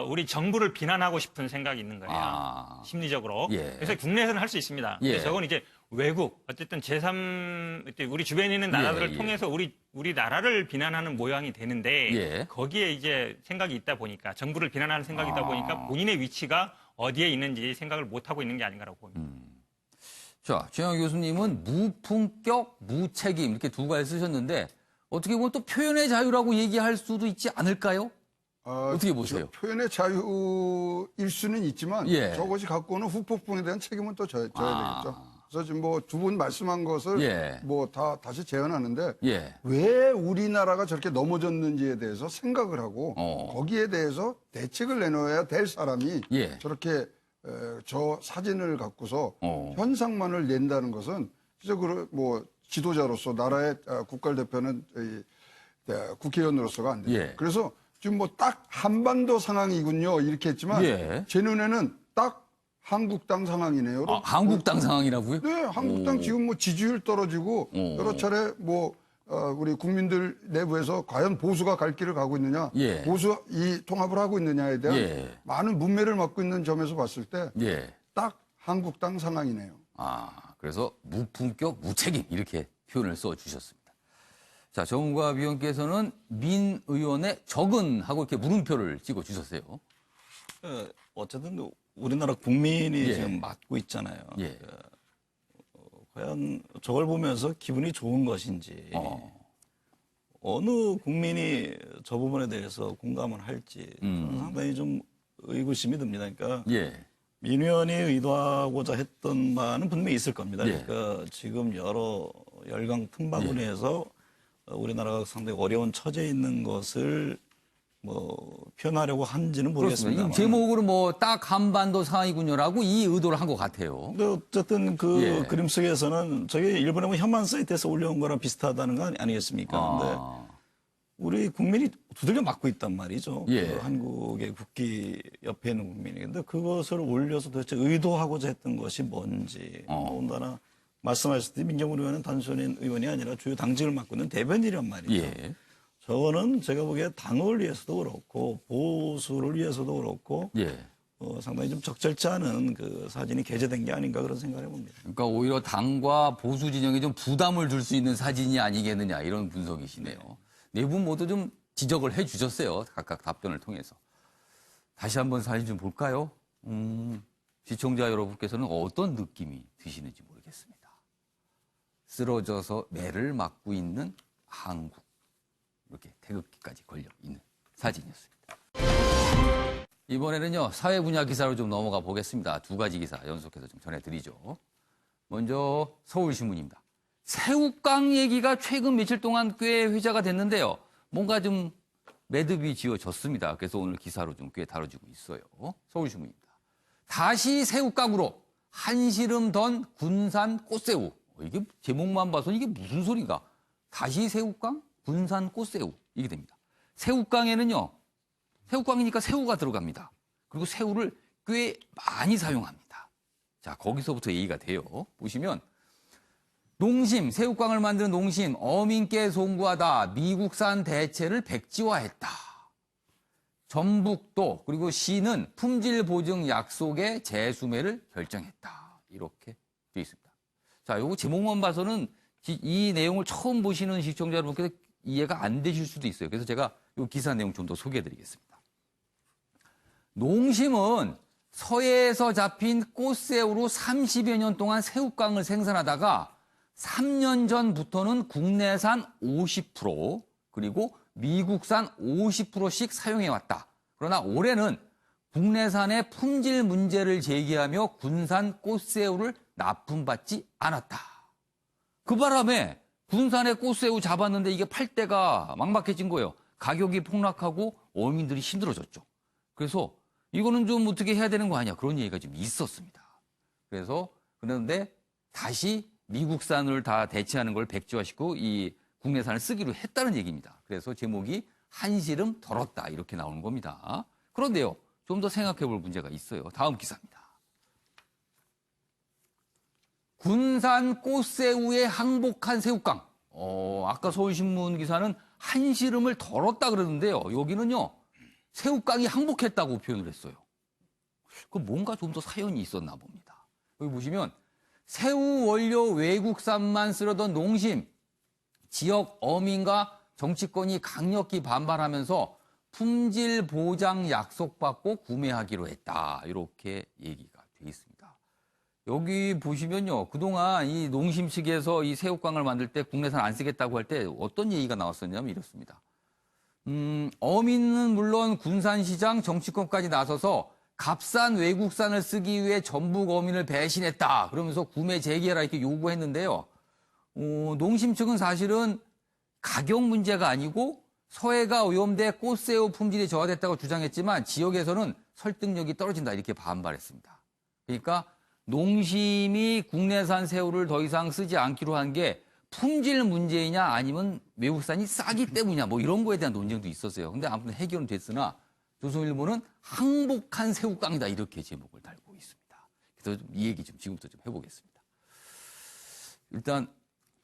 우리 정부를 비난하고 싶은 생각이 있는 거예요. 심리적으로. 예. 그래서 국내에서는 할 수 있습니다. 근데 예. 저건 이제 외국, 어쨌든 우리 주변에 있는 나라들을 예. 통해서 우리 나라를 비난하는 모양이 되는데 예. 거기에 이제 생각이 있다 보니까 정부를 비난하는 생각이 있다 보니까 본인의 위치가 어디에 있는지 생각을 못 하고 있는 게 아닌가라고 봅니다. 자, 최영 교수님은 무품격, 무책임 이렇게 두 가지 쓰셨는데 어떻게 보면 또 표현의 자유라고 얘기할 수도 있지 않을까요? 어떻게 보세요? 표현의 자유일 수는 있지만 예. 저것이 갖고 오는 후폭풍에 대한 책임은 또 져야 되겠죠. 그래서 지금 뭐 두 분 말씀한 것을 예. 뭐 다시 재현하는데 예. 왜 우리나라가 저렇게 넘어졌는지에 대해서 생각을 하고 거기에 대해서 대책을 내놓아야 될 사람이 예. 저렇게 저 사진을 갖고서 현상만을 낸다는 것은 진짜 뭐 지도자로서 나라의 국가대표는 국회의원으로서가 안 돼요. 예. 그래서 지금 뭐 딱 한반도 상황이군요 이렇게 했지만 예. 제 눈에는 딱 한국당 상황이네요. 한국당 상황이라고요? 네, 한국당 지금 뭐 지지율 떨어지고 여러 차례 뭐 우리 국민들 내부에서 과연 보수가 갈 길을 가고 있느냐, 예. 보수 이 통합을 하고 있느냐에 대한 예. 많은 문매를 맡고 있는 점에서 봤을 때 딱 예. 한국당 상황이네요. 그래서 무품격, 무책임 이렇게 표현을 써주셨습니다. 자, 정우가 위원께서는 민 의원의 적은 하고 이렇게 물음표를 찍어주셨어요. 어쨌든 우리나라 국민이 예. 지금 맡고 있잖아요. 예. 과연 저걸 보면서 기분이 좋은 것인지 어느 국민이 저 부분에 대해서 공감을 할지 저는 상당히 좀 의구심이 듭니다. 그러니까 예. 민 의원이 의도하고자 했던 바는 분명히 있을 겁니다. 예. 그러니까 지금 여러 열강 틈바구니에서 우리나라가 상당히 어려운 처지에 있는 것을 뭐 표현하려고 한지는 그렇습니다. 모르겠습니다. 이 제목으로 뭐 딱 한반도 상황이군요라고 이 의도를 한 것 같아요. 근데 어쨌든 그 예. 그림 속에서는 저게 일본에 뭐 혐한 사이트에서 올려온 거랑 비슷하다는 거 아니겠습니까? 근데 우리 국민이 두들겨 맞고 있단 말이죠. 예. 그 한국의 국기 옆에 있는 국민이. 근데 그것을 올려서 도대체 의도하고자 했던 것이 뭔지. 더군다나 말씀하셨듯이 민경욱 의원은 단순히 의원이 아니라 주요 당직을 맡고 있는 대변인이란 말이죠. 예. 저거는 제가 보기에 당을 위해서도 그렇고 보수를 위해서도 그렇고 예. 상당히 좀 적절치 않은 그 사진이 게재된 게 아닌가 그런 생각을 해봅니다. 그러니까 오히려 당과 보수 진영에 좀 부담을 줄 수 있는 사진이 아니겠느냐 이런 분석이시네요. 네 분 모두 좀 지적을 해 주셨어요. 각각 답변을 통해서. 다시 한번 사진 좀 볼까요? 시청자 여러분께서는 어떤 느낌이 드시는지 모르겠습니다. 쓰러져서 매를 맞고 있는 한국. 이렇게 태극기까지 걸려 있는 사진이었습니다. 이번에는요, 사회 분야 기사로 좀 넘어가 보겠습니다. 두 가지 기사 연속해서 좀 전해드리죠. 먼저 서울신문입니다. 새우깡 얘기가 최근 며칠 동안 꽤 회자가 됐는데요. 뭔가 좀 매듭이 지어졌습니다. 그래서 오늘 기사로 좀 꽤 다뤄지고 있어요. 서울신문입니다. 다시 새우깡으로 한시름 던 군산 꽃새우. 이게 제목만 봐서 이게 무슨 소리가? 다시 새우깡? 군산 꽃새우. 이게 됩니다. 새우깡에는요, 새우깡이니까 새우가 들어갑니다. 그리고 새우를 꽤 많이 사용합니다. 자, 거기서부터 얘기가 돼요. 보시면 농심, 새우깡을 만드는 농심, 어민께 송구하다. 미국산 대체를 백지화했다. 전북도 그리고 시는 품질 보증 약속의 재수매를 결정했다. 이렇게 되어 있습니다. 자, 요거 제목만 봐서는 이 내용을 처음 보시는 시청자 여러분께서 이해가 안 되실 수도 있어요. 그래서 제가 이 기사 내용 좀 더 소개해 드리겠습니다. 농심은 서해에서 잡힌 꽃새우로 30여 년 동안 새우깡을 생산하다가 3년 전부터는 국내산 50% 그리고 미국산 50%씩 사용해왔다. 그러나 올해는 국내산의 품질 문제를 제기하며 군산 꽃새우를 납품받지 않았다. 그 바람에 군산의 꽃새우 잡았는데 이게 팔 때가 막막해진 거예요. 가격이 폭락하고 어민들이 힘들어졌죠. 그래서 이거는 좀 어떻게 해야 되는 거 아니야. 그런 얘기가 좀 있었습니다. 그런데 다시 미국산을 다 대체하는 걸 백지화시키고 이 국내산을 쓰기로 했다는 얘기입니다. 그래서 제목이 한시름 덜었다 이렇게 나오는 겁니다. 그런데요, 좀 더 생각해 볼 문제가 있어요. 다음 기사입니다. 군산 꽃새우에 항복한 새우깡. 아까 서울신문 기사는 한시름을 덜었다 그러는데요. 여기는요, 새우깡이 항복했다고 표현을 했어요. 그 뭔가 좀 더 사연이 있었나 봅니다. 여기 보시면 새우 원료 외국산만 쓰려던 농심, 지역 어민과 정치권이 강력히 반발하면서 품질 보장 약속받고 구매하기로 했다. 이렇게 얘기가 돼 있습니다. 여기 보시면요, 그동안 이 농심 측에서 이 새우깡을 만들 때 국내산 안 쓰겠다고 할 때 어떤 얘기가 나왔었냐면 이렇습니다. 어민은 물론 군산시장 정치권까지 나서서 값싼 외국산을 쓰기 위해 전북 어민을 배신했다. 그러면서 구매 재개해라 이렇게 요구했는데요. 농심 측은 사실은 가격 문제가 아니고 서해가 오염돼 꽃새우 품질이 저하됐다고 주장했지만 지역에서는 설득력이 떨어진다 이렇게 반발했습니다. 그러니까 농심이 국내산 새우를 더 이상 쓰지 않기로 한 게 품질 문제이냐 아니면 외국산이 싸기 때문이냐 뭐 이런 거에 대한 논쟁도 있었어요. 근데 아무튼 해결은 됐으나 조선일보는 항복한 새우깡이다 이렇게 제목을 달고 있습니다. 그래서 이 얘기 좀 지금부터 좀 해보겠습니다. 일단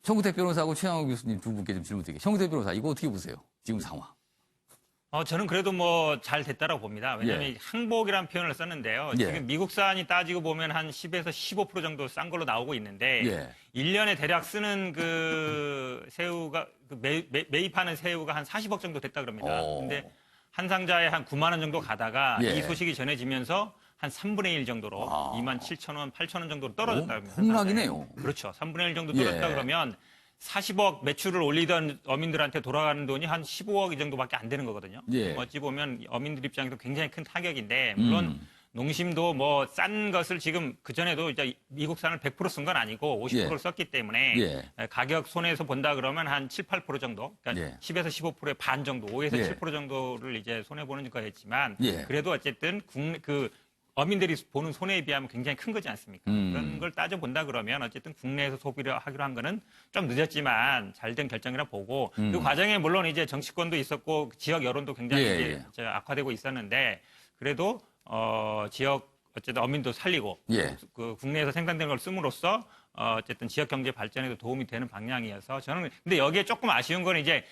청구택 변호사하고 최양호 교수님 두 분께 좀 질문 드릴게요. 청구택 변호사 이거 어떻게 보세요? 지금 상황. 저는 그래도 뭐 잘 됐다라고 봅니다. 왜냐하면 항복이라는 표현을 썼는데요. 지금 미국산이 따지고 보면 한 10에서 15% 정도 싼 걸로 나오고 있는데 1년에 대략 쓰는 그 새우가 매입하는 새우가 한 40억 정도 됐다 그럽니다. 근데 한 상자에 한 9만 원 정도 가다가 이 소식이 전해지면서 한 3분의 1 정도로 2만 7천 원, 8천 원 정도로 떨어졌다 그럽니다. 폭락이네요. 그렇죠. 3분의 1 정도 떨어졌다 그러면 40억 매출을 올리던 어민들한테 돌아가는 돈이 한 15억 이 정도밖에 안 되는 거거든요. 어찌 보면 어민들 입장에서 굉장히 큰 타격인데 물론 농심도 뭐 싼 것을 지금 그전에도 이제 미국산을 100% 쓴 건 아니고 50%를 썼기 때문에 가격 손해에서 본다 그러면 한 7, 8% 정도, 그러니까 10에서 15%의 반 정도, 5에서 7% 정도를 이제 손해보는 거였지만 그래도 어쨌든 어민들이 보는 손해에 비하면 굉장히 큰 거지 않습니까? 그런 걸 따져본다 그러면 어쨌든 국내에서 소비를 하기로 한 거는 좀 늦었지만 잘된 결정이라 보고 그 과정에 물론 이제 정치권도 있었고 지역 여론도 굉장히 이제 악화되고 있었는데 그래도 지역 어쨌든 어민도 살리고 그 국내에서 생산된 걸 씀으로써 어쨌든 지역 경제 발전에도 도움이 되는 방향이어서 저는 근데 여기에 조금 아쉬운 건 이제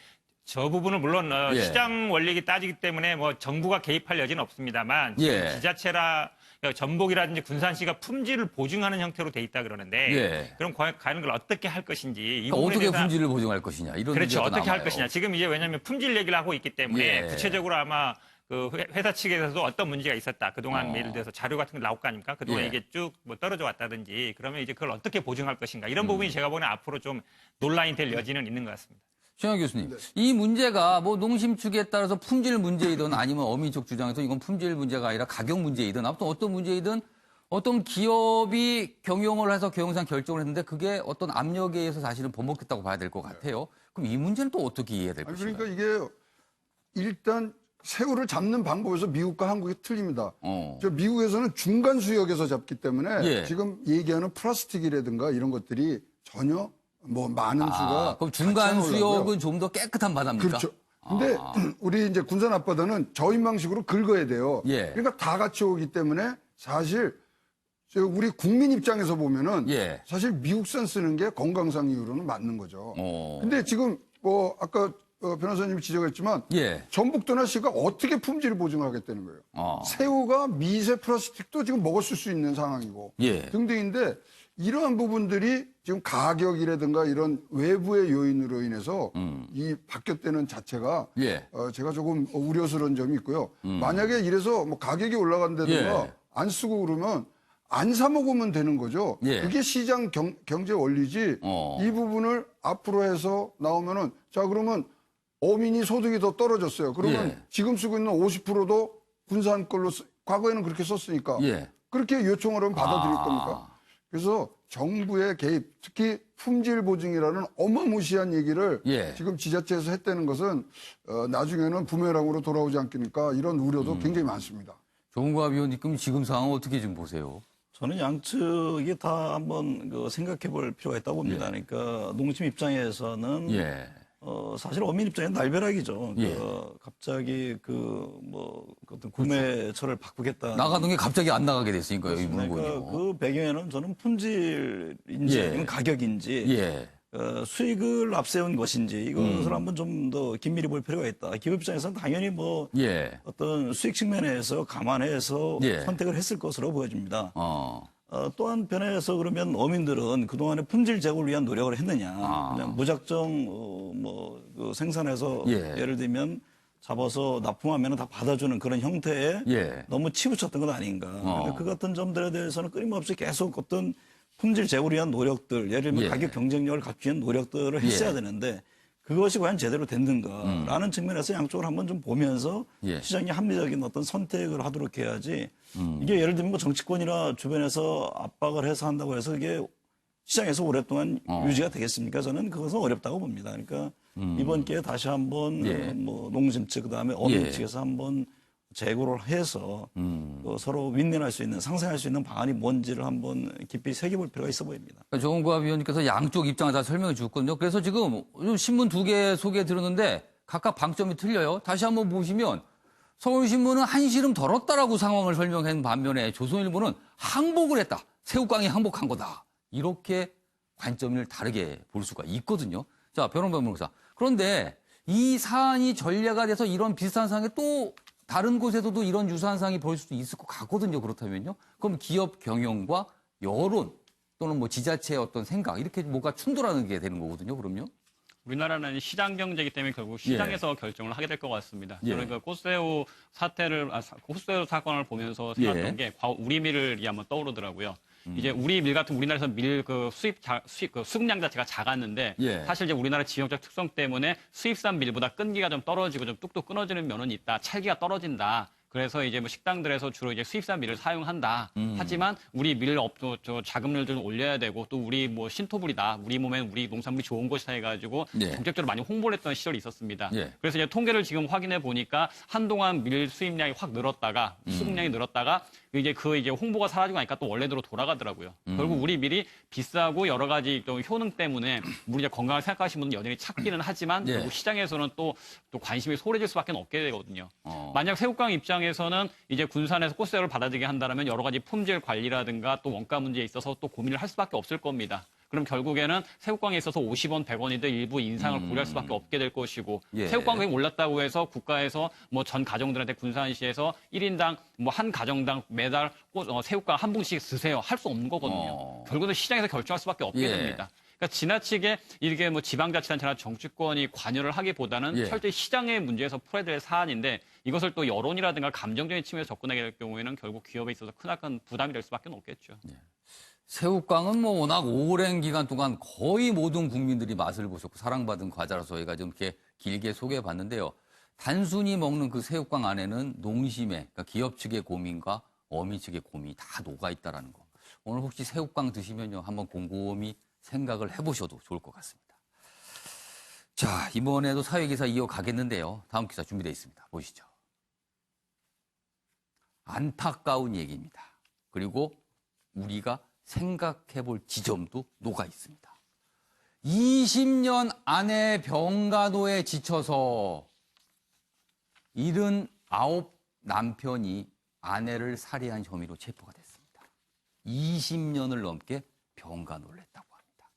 저 부분은 물론 시장 원리기 따지기 때문에 뭐 정부가 개입할 여지는 없습니다만 지자체라 전북이라든지 군산시가 품질을 보증하는 형태로 돼 있다 그러는데 그럼 과연 그걸 어떻게 할 것인지 이 부분에 어떻게 품질을 보증할 것이냐 이런 그렇죠. 문제가 어떻게 남아요. 할 것이냐 지금 이제 왜냐하면 품질 얘기를 하고 있기 때문에 구체적으로 아마 그 회사 측에서도 어떤 문제가 있었다. 그동안 예를 들어서 자료 같은 게 나올 거 아닙니까? 그동안 이게 쭉 뭐 떨어져 왔다든지 그러면 이제 그걸 어떻게 보증할 것인가 이런 부분이 제가 보기에는 앞으로 좀 논란이 될 여지는 있는 것 같습니다. 최양호 교수님, 이 문제가 뭐 농심 측에 따라서 품질 문제이든 아니면 어민 쪽 주장에서 이건 품질 문제가 아니라 가격 문제이든 아무튼 어떤 문제이든 어떤 기업이 경영을 해서 경영상 결정을 했는데 그게 어떤 압력에 의해서 사실은 번복했다고 봐야 될 것 같아요. 그럼 이 문제는 또 어떻게 이해해야 될 것인가요? 그러니까 이게 일단 새우를 잡는 방법에서 미국과 한국이 틀립니다. 저 미국에서는 중간 수역에서 잡기 때문에 지금 얘기하는 플라스틱이라든가 이런 것들이 전혀 뭐 많은 수가 그럼 중간 수역은 좀 더 깨끗한 바다입니까? 그렇죠. 근데 우리 이제 군산 앞바다는 저인망식으로 긁어야 돼요. 예. 그러니까 다 같이 오기 때문에 사실 우리 국민 입장에서 보면은 예. 사실 미국산 쓰는 게 건강상 이유로는 맞는 거죠. 어. 근데 지금 뭐 아까 변호사님이 지적했지만 예. 전북도나 시가 어떻게 품질을 보증하겠다는 거예요. 새우가 미세 플라스틱도 지금 먹었을 수 있는 상황이고 예. 등등인데 이러한 부분들이 지금 가격이라든가 이런 외부의 요인으로 인해서 이 바뀌었다는 자체가 예. 제가 조금 우려스러운 점이 있고요. 만약에 이래서 뭐 가격이 올라간다든가 예. 안 쓰고 그러면 안 사 먹으면 되는 거죠. 예. 그게 시장 경제 원리지. 이 부분을 앞으로 해서 나오면은 자 그러면 어민이 소득이 더 떨어졌어요. 그러면 예. 지금 쓰고 있는 50%도 군산 걸로 과거에는 그렇게 썼으니까 예. 그렇게 요청을 하면 받아들일 겁니까? 그래서 정부의 개입, 특히 품질 보증이라는 어마무시한 얘기를 예. 지금 지자체에서 했다는 것은 나중에는 부메랑으로 돌아오지 않겠니까 이런 우려도 굉장히 많습니다. 조은과 위원님 지금 상황 어떻게 좀 보세요? 저는 양측이 다 한번 생각해 볼 필요가 있다고 봅니다. 그러니까 농심 입장에서는 예. 사실 어민 입장에는 날벼락이죠. 예. 갑자기 어떤 구매처를 바꾸겠다. 나가는 게 갑자기 안 나가게 됐으니까요, 이 물건이요. 그러니까 그 배경에는 저는 품질인지 예. 아니면 가격인지 예. 수익을 앞세운 것인지 이것을 한번 좀 더 긴밀히 볼 필요가 있다. 기업 입장에서는 당연히 예. 어떤 수익 측면에서 감안해서 예. 선택을 했을 것으로 보여집니다. 어. 또 한편에서 그러면 어민들은 그동안에 품질 제고를 위한 노력을 했느냐. 그냥 무작정 생산해서 예. 예를 들면 잡아서 납품하면 다 받아주는 그런 형태에 예. 너무 치우쳤던 건 아닌가. 그러니까 그 같은 점들에 대해서는 끊임없이 계속 어떤 품질 제고를 위한 노력들, 예를 들면 예. 가격 경쟁력을 갖추기 위한 노력들을 했어야 예. 되는데 그것이 과연 제대로 됐는가라는 측면에서 양쪽을 한번 좀 보면서 예. 시장이 합리적인 어떤 선택을 하도록 해야지 이게 예를 들면 정치권이나 주변에서 압박을 해서 한다고 해서 이게 시장에서 오랫동안 유지가 되겠습니까? 저는 그것은 어렵다고 봅니다. 그러니까 이번 기회에 다시 한번 예. 농심 측 그다음에 어민 예. 측에서 한번 재고를 해서 서로 윈윈할 수 있는 상생할 수 있는 방안이 뭔지를 한번 깊이 새겨볼 필요가 있어 보입니다. 조은과 위원님께서 양쪽 입장을 다 설명해 주셨거든요. 그래서 지금 신문 2개 소개해 드렸는데 각각 방점이 틀려요. 다시 한번 보시면 서울신문은 한시름 덜었다라고 상황을 설명한 반면에 조선일보는 항복을 했다. 새우깡이 항복한 거다. 이렇게 관점을 다르게 볼 수가 있거든요. 자, 변호사. 그런데 이 사안이 전례가 돼서 이런 비슷한 상황에 또 다른 곳에서도 이런 유사한 상황이 벌일 수도 있을 것 같거든요. 그렇다면요. 그럼 기업 경영과 여론 또는 지자체의 어떤 생각 이렇게 뭐가 충돌하는 게 되는 거거든요. 그럼요. 우리나라는 시장 경제이기 때문에 결국 시장에서 결정을 하게 될 것 같습니다. 예. 저는 그 꽃새우 꽃새우 사건을 보면서 생각했던 게 우리 밀이 한번 떠오르더라고요. 이제 우리 밀 같은 우리나라에서 밀 수급량 자체가 작았는데 예. 사실 이제 우리나라 지역적 특성 때문에 수입산 밀보다 끈기가 좀 떨어지고 좀 뚝뚝 끊어지는 면은 있다. 찰기가 떨어진다. 그래서 이제 식당들에서 주로 이제 수입산 밀을 사용한다. 하지만 우리 밀 업도 자금률 좀 올려야 되고 또 우리 신토불이다. 우리 몸엔 우리 농산물이 좋은 것이다 해가지고 예. 정책적으로 많이 홍보를 했던 시절이 있었습니다. 예. 그래서 이제 통계를 지금 확인해 보니까 한동안 밀 수입량이 확 늘었다가 수급량이 늘었다가 이제 홍보가 사라지고 나니까 또 원래대로 돌아가더라고요. 결국 우리 밀이 비싸고 여러 가지 또 효능 때문에 우리 건강을 생각하시는 분은 여전히 찾기는 하지만 예. 결국 시장에서는 또 관심이 소홀해질 수밖에 없게 되거든요. 만약 새우깡 입장에서는 이제 군산에서 꽃새우를 받아들이게 한다면 여러 가지 품질 관리라든가 또 원가 문제에 있어서 또 고민을 할 수밖에 없을 겁니다. 그럼 결국에는 새우깡에 있어서 50원, 100원이든 일부 인상을 고려할 수밖에 없게 될 것이고 예. 새우깡 가격이 올랐다고 해서 국가에서 전 가정들한테 군산시에서 1인당 한 가정당 매달 새우깡 한 봉씩 쓰세요. 할 수 없는 거거든요. 결국은 시장에서 결정할 수밖에 없게 예. 됩니다. 그러니까 지나치게 이렇게 지방자치단체나 정치권이 관여를 하기보다는 예. 철저히 시장의 문제에서 풀어야 될 사안인데 이것을 또 여론이라든가 감정적인 측면에서 접근하게 될 경우에는 결국 기업에 있어서 크나큰 부담이 될 수밖에 없겠죠. 예. 새우깡은 워낙 오랜 기간 동안 거의 모든 국민들이 맛을 보셨고 사랑받은 과자라서 저희가 좀 이렇게 길게 소개해 봤는데요. 단순히 먹는 그 새우깡 안에는 농심의 그러니까 기업 측의 고민과 어민 측의 고민이 다 녹아 있다라는 거. 오늘 혹시 새우깡 드시면요. 한번 곰곰이 생각을 해보셔도 좋을 것 같습니다. 자, 이번에도 사회기사 이어가겠는데요. 다음 기사 준비되어 있습니다. 보시죠. 안타까운 얘기입니다. 그리고 우리가 생각해 볼 지점도 녹아 있습니다. 20년 안에 병간호에 지쳐서 79 남편이 아내를 살해한 혐의로 체포가 됐습니다. 20년을 넘게 병간호를 했다고 합니다.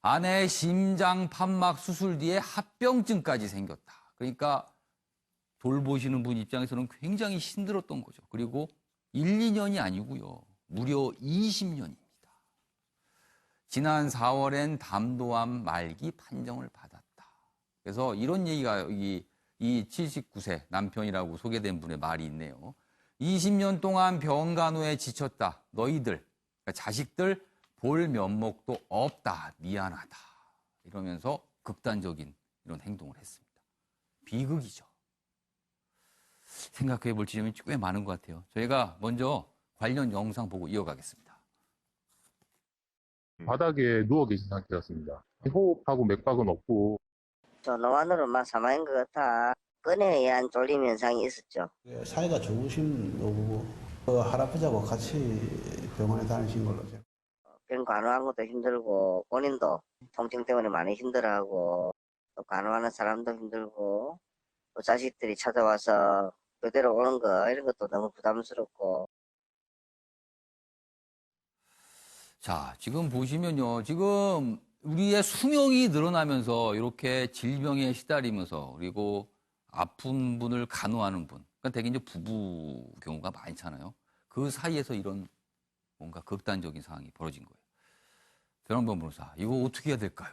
아내의 심장 판막 수술 뒤에 합병증까지 생겼다. 그러니까 돌보시는 분 입장에서는 굉장히 힘들었던 거죠. 그리고 1, 2년이 아니고요. 무려 20년입니다. 지난 4월엔 담도암 말기 판정을 받았다. 그래서 이런 얘기가 여기 이 79세 남편이라고 소개된 분의 말이 있네요. 20년 동안 병간호에 지쳤다. 너희들, 그러니까 자식들 볼 면목도 없다. 미안하다. 이러면서 극단적인 이런 행동을 했습니다. 비극이죠. 생각해 볼 지점이 꽤 많은 것 같아요. 저희가 먼저 관련 영상 보고 이어가겠습니다. 바닥에 누워 계신 상태였습니다. 호흡하고 맥박은 없고. 저 노안으로만 사망한 것 같아. 끈에 의한 졸림 현상이 있었죠. 사이가 좋으신 노부부 할아버지하고 같이 병원에 다니신 걸로. 병 간호하는 것도 힘들고 본인도 통증 때문에 많이 힘들어하고 또 간호하는 사람도 힘들고 또 자식들이 찾아와서 그대로 오는 거 이런 것도 너무 부담스럽고. 자, 지금 보시면요. 지금 우리의 수명이 늘어나면서 이렇게 질병에 시달리면서 그리고 아픈 분을 간호하는 분. 그러니까 대개 이제 부부 경우가 많잖아요. 그 사이에서 이런 뭔가 극단적인 상황이 벌어진 거예요. 변환범 변호사, 이거 어떻게 해야 될까요?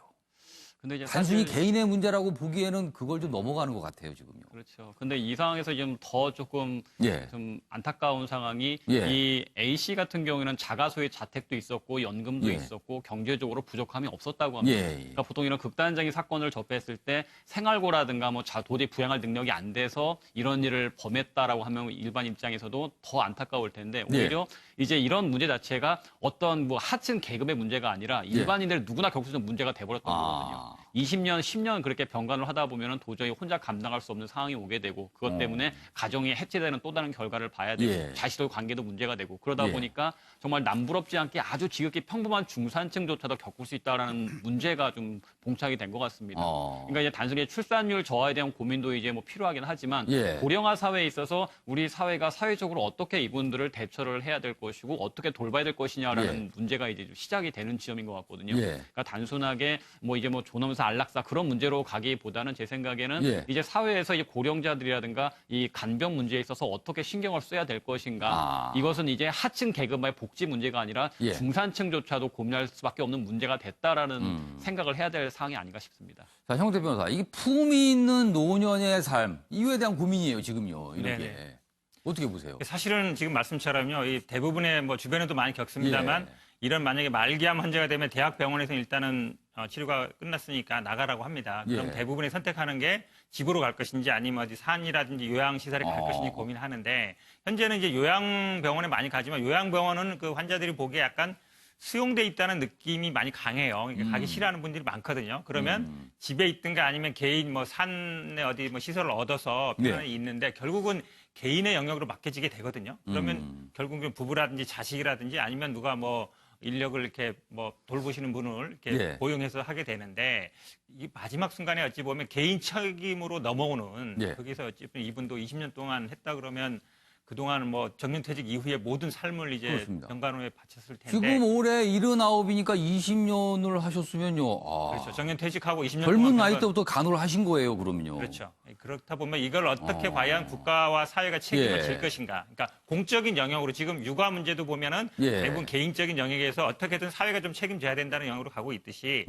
근데 이제 단순히 사실- 개인의 문제라고 보기에는 그걸 좀 넘어가는 것 같아요, 지금요. 그렇죠. 근데 이 상황에서 지금 더 조금 예. 좀 안타까운 상황이 예. 이 A 씨 같은 경우에는 자가소의 자택도 있었고 연금도 예. 있었고 경제적으로 부족함이 없었다고 합니다. 예. 그러니까 보통 이런 극단적인 사건을 접했을 때 생활고라든가 뭐 도저히 부양할 능력이 안 돼서 이런 일을 범했다라고 하면 일반 입장에서도 더 안타까울 텐데 오히려 이제 이런 문제 자체가 어떤 뭐 하층 계급의 문제가 아니라 일반인들 누구나 겪을 수 있는 문제가 돼버렸던 거거든요. 20년, 10년 그렇게 병간을 하다 보면은 도저히 혼자 감당할 수 없는 상황이 오게 되고 그것 때문에 가정이 해체되는 또 다른 결과를 봐야 되고 예. 자식들 관계도 문제가 되고 그러다 예. 보니까 정말 남부럽지 않게 아주 지극히 평범한 중산층조차도 겪을 수 있다라는 문제가 좀 봉착이 된 것 같습니다. 그러니까 이제 단순히 출산율 저하에 대한 고민도 이제 뭐 필요하긴 하지만 예. 고령화 사회에 있어서 우리 사회가 사회적으로 어떻게 이분들을 대처를 해야 될 것이고 어떻게 돌봐야 될 것이냐라는 문제가 이제 좀 시작이 되는 지점인 것 같거든요. 예. 그러니까 단순하게 뭐 이제 뭐 존엄사 안락사 그런 문제로 가기보다는 제 생각에는 예. 이제 사회에서 이 고령자들이라든가 이 간병 문제에 있어서 어떻게 신경을 써야 될 것인가. 이것은 이제 하층 계급의 복지 문제가 아니라 예. 중산층조차도 고민할 수밖에 없는 문제가 됐다라는 생각을 해야 될 사항이 아닌가 싶습니다. 자, 형태 변호사, 이게 품위 있는 노년의 삶, 이거에 대한 고민이에요, 지금요. 이렇게. 네네. 어떻게 보세요? 사실은 지금 말씀처럼요, 이 대부분의 뭐 주변에도 많이 겪습니다만 이런 만약에 말기암 환자가 되면 대학병원에서 일단은 치료가 끝났으니까 나가라고 합니다. 그럼 대부분이 선택하는 게 집으로 갈 것인지 아니면 어디 산이라든지 요양시설에 갈 것인지 고민하는데 현재는 이제 요양병원에 많이 가지만 요양병원은 그 환자들이 보기에 약간 수용돼 있다는 느낌이 많이 강해요. 그러니까 가기 싫어하는 분들이 많거든요. 그러면 집에 있든가 아니면 개인 뭐 산에 어디 뭐 시설을 얻어서 병원에 있는데 결국은 개인의 영역으로 맡겨지게 되거든요. 그러면 결국은 부부라든지 자식이라든지 아니면 누가 뭐 인력을 이렇게 뭐 돌보시는 분을 이렇게 고용해서 하게 되는데 이 마지막 순간에 어찌 보면 개인 책임으로 넘어오는 거기서 어찌 보면 이분도 20년 동안 했다 그러면 그동안 뭐 정년퇴직 이후에 모든 삶을 이제 그렇습니다. 병간호에 바쳤을 텐데 지금 올해 79이니까 20년을 하셨으면요. 그렇죠. 정년퇴직하고 20년 젊은 동안 나이 병간- 때부터 간호를 하신 거예요, 그러면요. 그렇죠. 그렇다 보면 이걸 어떻게 과연 국가와 사회가 책임을 질 것인가. 그러니까 공적인 영역으로 지금 육아 문제도 보면은 대부분 개인적인 영역에서 어떻게든 사회가 좀 책임져야 된다는 영역으로 가고 있듯이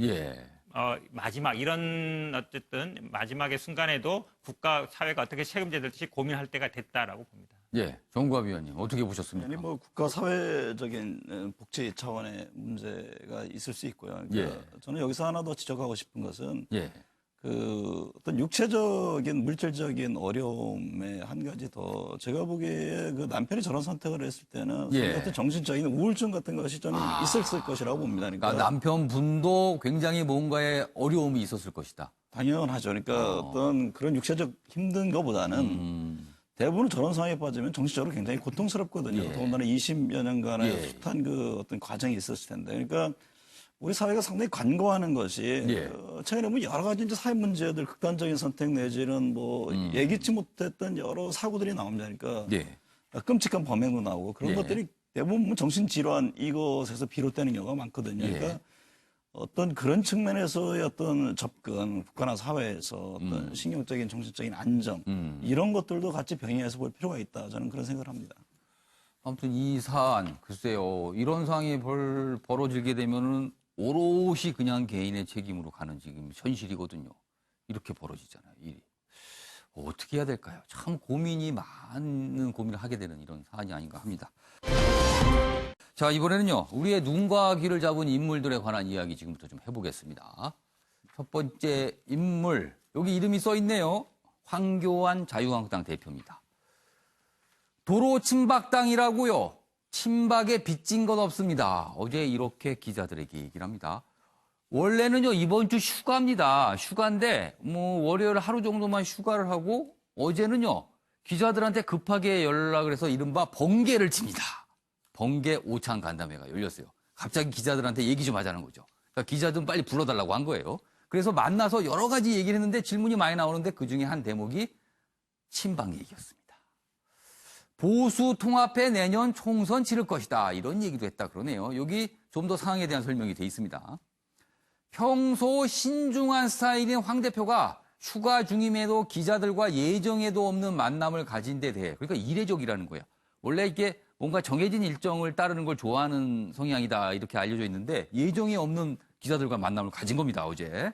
마지막 이런 어쨌든 마지막의 순간에도 국가 사회가 어떻게 책임져야 될지 고민할 때가 됐다라고 봅니다. 예, 정구합 위원님 어떻게 보셨습니까? 아니 뭐 국가 사회적인 복지 차원의 문제가 있을 수 있고요. 그러니까 저는 여기서 하나 더 지적하고 싶은 것은 그 어떤 육체적인 물질적인 어려움에 한 가지 더 제가 보기에 그 남편이 저런 선택을 했을 때는 어떤 정신적인 우울증 같은 것이 저는 있었을 것이라고 봅니다. 그러니까 남편분도 굉장히 뭔가의 어려움이 있었을 것이다. 당연하죠. 그러니까 어떤 그런 육체적 힘든 것보다는 대부분 저런 상황에 빠지면 정신적으로 굉장히 고통스럽거든요. 더군다나 20여 년간의 숱한 그 어떤 과정이 있었을 텐데. 그러니까 우리 사회가 상당히 관거하는 것이 예. 최근에 뭐 여러 가지 이제 사회 문제들, 극단적인 선택 내지는 뭐 예기치 못했던 여러 사고들이 나옵니다. 그러니까 예. 끔찍한 범행도 나오고 그런 예. 것들이 대부분 정신질환 이것에서 비롯되는 경우가 많거든요. 예. 그러니까 어떤 그런 측면에서의 어떤 접근, 국가나 사회에서 어떤 신경적인, 정신적인 안정 이런 것들도 같이 병행해서 볼 필요가 있다. 저는 그런 생각을 합니다. 아무튼 이 사안, 글쎄요. 이런 상황이 벌어지게 되면은 오롯이 그냥 개인의 책임으로 가는 지금 현실이거든요. 이렇게 벌어지잖아요, 일이. 어떻게 해야 될까요? 참 고민이 많은 고민을 하게 되는 이런 사안이 아닌가 합니다. 자, 이번에는요, 우리의 눈과 귀를 잡은 인물들에 관한 이야기 지금부터 좀 해보겠습니다. 첫 번째 인물, 여기 이름이 써 있네요. 황교안 자유한국당 대표입니다. 도로 침박당이라고요. 침박에 빚진 것 없습니다. 어제 이렇게 기자들에게 얘기를 합니다. 원래는요, 이번 주 휴가입니다. 휴가인데, 월요일 하루 정도만 휴가를 하고, 어제는요, 기자들한테 급하게 연락을 해서 이른바 번개를 칩니다. 번개 오찬 간담회가 열렸어요. 갑자기 기자들한테 얘기 좀 하자는 거죠. 그러니까 기자들은 빨리 불러달라고 한 거예요. 그래서 만나서 여러 가지 얘기를 했는데 질문이 많이 나오는데 그 중에 한 대목이 친박 얘기였습니다. 보수 통합해 내년 총선 치를 것이다. 이런 얘기도 했다 그러네요. 여기 좀 더 상황에 대한 설명이 돼 있습니다. 평소 신중한 스타일인 황 대표가 휴가 중임에도 기자들과 예정에도 없는 만남을 가진 데 대해, 그러니까 이례적이라는 거예요. 원래 이게 뭔가 정해진 일정을 따르는 걸 좋아하는 성향이다 이렇게 알려져 있는데 예정이 없는 기자들과 만남을 가진 겁니다, 어제.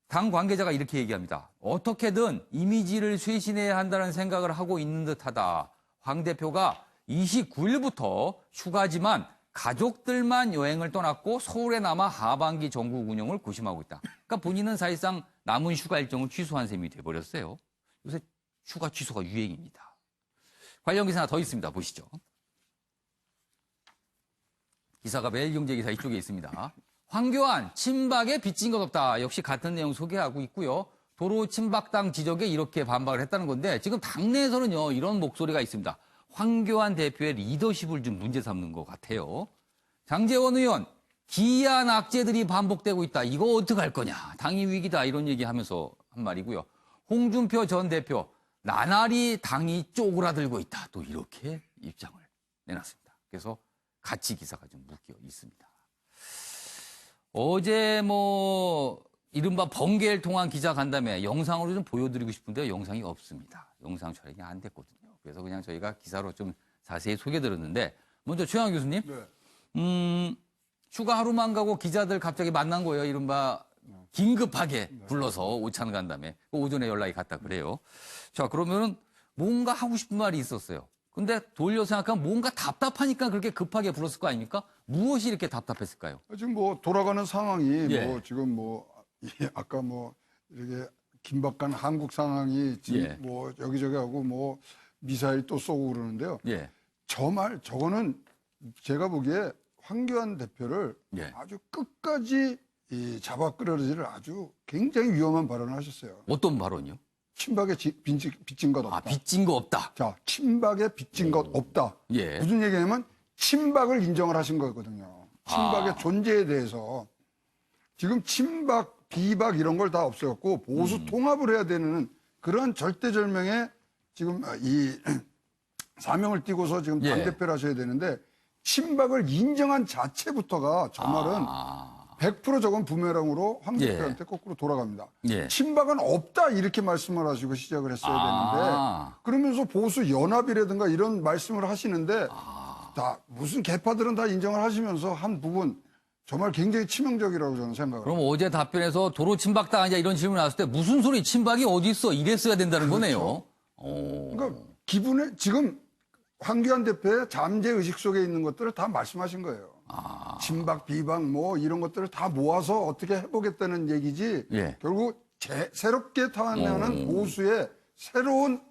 당 관계자가 이렇게 얘기합니다. 어떻게든 이미지를 쇄신해야 한다는 생각을 하고 있는 듯하다. 황 대표가 29일부터 휴가지만 가족들만 여행을 떠났고 서울에 남아 하반기 전국 운영을 고심하고 있다. 그러니까 본인은 사실상 남은 휴가 일정을 취소한 셈이 돼버렸어요. 요새 휴가 취소가 유행입니다. 관련 기사 하나 더 있습니다. 보시죠. 기사가 매일경제기사 이쪽에 있습니다. 황교안 친박에 빚진 것 없다. 역시 같은 내용 소개하고 있고요. 도로 침박당 지적에 이렇게 반박을 했다는 건데 지금 당내에서는요. 이런 목소리가 있습니다. 황교안 대표의 리더십을 좀 문제 삼는 것 같아요. 장제원 의원, 기이한 악재들이 반복되고 있다. 이거 어떡할 거냐. 당이 위기다. 이런 얘기하면서 한 말이고요. 홍준표 전 대표, 나날이 당이 쪼그라들고 있다. 또 이렇게 입장을 내놨습니다. 그래서 같이 기사가 좀 묶여 있습니다. 어제 이른바 번개를 통한 기자 간담회 영상으로 좀 보여드리고 싶은데 영상이 없습니다. 영상 촬영이 안 됐거든요. 그래서 그냥 저희가 기사로 좀 자세히 소개드렸는데 먼저 최영학 교수님, 휴가 하루만 가고 기자들 갑자기 만난 거예요. 이른바 긴급하게 불러서 오찬 간담회. 오전에 연락이 갔다 그래요. 자, 그러면은 뭔가 하고 싶은 말이 있었어요. 근데 돌려 생각하면 뭔가 답답하니까 그렇게 급하게 불렀을 거 아닙니까? 무엇이 이렇게 답답했을까요? 지금 돌아가는 상황이 예. 지금 아까 이렇게 긴박한 한국 상황이 지금 예. 여기저기 하고 미사일 또 쏘고 그러는데요. 예. 저거는 제가 보기에 황교안 대표를 예. 아주 끝까지 잡아 끌어들이를 아주 굉장히 위험한 발언을 하셨어요. 어떤 발언이요? 친박에 빚진 것 없다. 빚진 거 없다. 자, 친박에 빚진 것 없다. 예. 무슨 얘기냐면 친박을 인정을 하신 거거든요. 친박의 존재에 대해서 지금 친박, 비박 이런 걸 다 없애갖고 보수 통합을 해야 되는 그런 절대절명의 지금 이 사명을 띠고서 지금 당대표를 하셔야 되는데 친박을 인정한 자체부터가 저 말은 100% 저건 부메랑으로 황 대표한테 거꾸로 돌아갑니다. 예. 친박은 없다 이렇게 말씀을 하시고 시작을 했어야 되는데 그러면서 보수 연합이라든가 이런 말씀을 하시는데 다 무슨 개파들은 다 인정을 하시면서 한 부분 정말 굉장히 치명적이라고 저는 생각을 그럼 어제 답변에서 도로 침박당하냐 이런 질문 나왔을 때 무슨 소리 친박이 어디 있어 이랬어야 된다는 거네요. 그러니까 기분에 지금 황교안 대표의 잠재의식 속에 있는 것들을 다 말씀하신 거예요. 친박, 비박 이런 것들을 다 모아서 어떻게 해보겠다는 얘기지 결국 새롭게 타안하는 보수의 새로운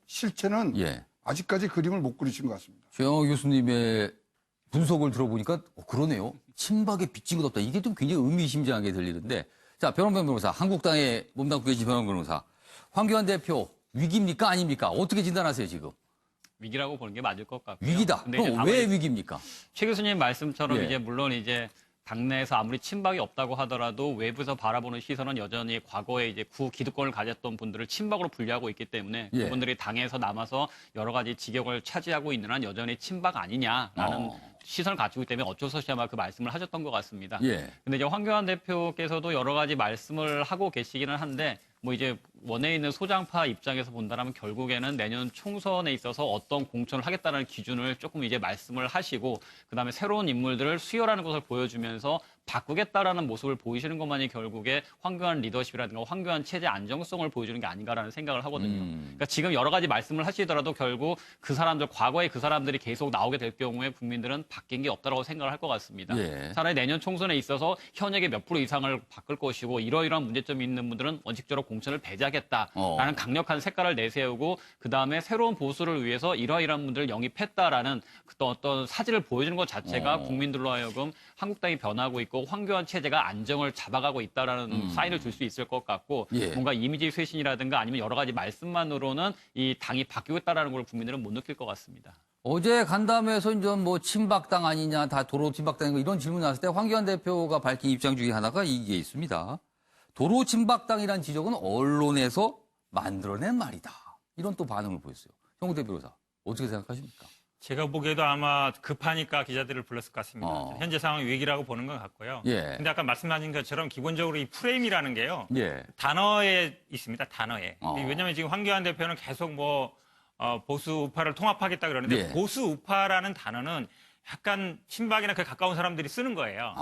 실체는 아직까지 그림을 못 그리신 것 같습니다. 최영호 교수님의 분석을 들어보니까 그러네요. 친박에 빚진 것 없다. 이게 좀 굉장히 의미심장하게 들리는데 자, 변호경 변호사, 한국당에 몸담고 계신 변호경 변호사, 황교안 대표 위기입니까 아닙니까? 어떻게 진단하세요 지금? 위기라고 보는 게 맞을 것 같고요. 위기다. 근데 그럼 왜 위기입니까? 최 교수님 말씀처럼 예. 이제 물론 이제 당내에서 아무리 친박이 없다고 하더라도 외부에서 바라보는 시선은 여전히 과거에 이제 구기득권을 가졌던 분들을 친박으로 분류하고 있기 때문에 예. 그분들이 당에서 남아서 여러 가지 직역을 차지하고 있는 한 여전히 친박 아니냐라는 시선을 가지고 있기 때문에 어쩔 수 없이 아마 그 말씀을 하셨던 것 같습니다. 예. 근데 이제 황교안 대표께서도 여러 가지 말씀을 하고 계시기는 한데 뭐 이제 원에 있는 소장파 입장에서 본다면 결국에는 내년 총선에 있어서 어떤 공천을 하겠다는 기준을 조금 이제 말씀을 하시고 그다음에 새로운 인물들을 수혈하는 것을 보여주면서 바꾸겠다라는 모습을 보이시는 것만이 결국에 황교안 리더십이라든가 황교안 체제 안정성을 보여주는 게 아닌가라는 생각을 하거든요. 그러니까 지금 여러 가지 말씀을 하시더라도 결국 그 사람들 과거에 그 사람들이 계속 나오게 될 경우에 국민들은 바뀐 게 없다라고 생각을 할 것 같습니다. 예. 차라리 내년 총선에 있어서 현역의 몇 프로 이상을 바꿀 것이고 이러이러한 문제점이 있는 분들은 원칙적으로 공천을 배제하겠다라는 강력한 색깔을 내세우고 그다음에 새로운 보수를 위해서 이러이러한 분들을 영입했다라는 어떤 사실을 보여주는 것 자체가 국민들로 하여금 한국당이 변하고 있고 황교안 체제가 안정을 잡아가고 있다라는 사인을 줄 수 있을 것 같고 예. 뭔가 이미지 쇄신이라든가 아니면 여러 가지 말씀만으로는 이 당이 바뀌고 있다라는 걸 국민들은 못 느낄 것 같습니다. 어제 간담회에서 이제 뭐 친박당 아니냐, 다 도로 친박당이고 이런 질문 나왔을 때 황교안 대표가 밝힌 입장 중에 하나가 이게 있습니다. 도로 친박당이라는 지적은 언론에서 만들어낸 말이다. 이런 또 반응을 보였어요. 형우대 변호사, 어떻게 생각하십니까? 제가 보기에도 아마 급하니까 기자들을 불렀을 것 같습니다. 현재 상황이 위기라고 보는 것 같고요. 예. 근데 아까 말씀하신 것처럼 기본적으로 이 프레임이라는 게요. 예. 단어에 있습니다. 단어에. 왜냐하면 지금 황교안 대표는 계속 보수 우파를 통합하겠다 그러는데 예. 보수 우파라는 단어는 약간 친박이나 그 가까운 사람들이 쓰는 거예요.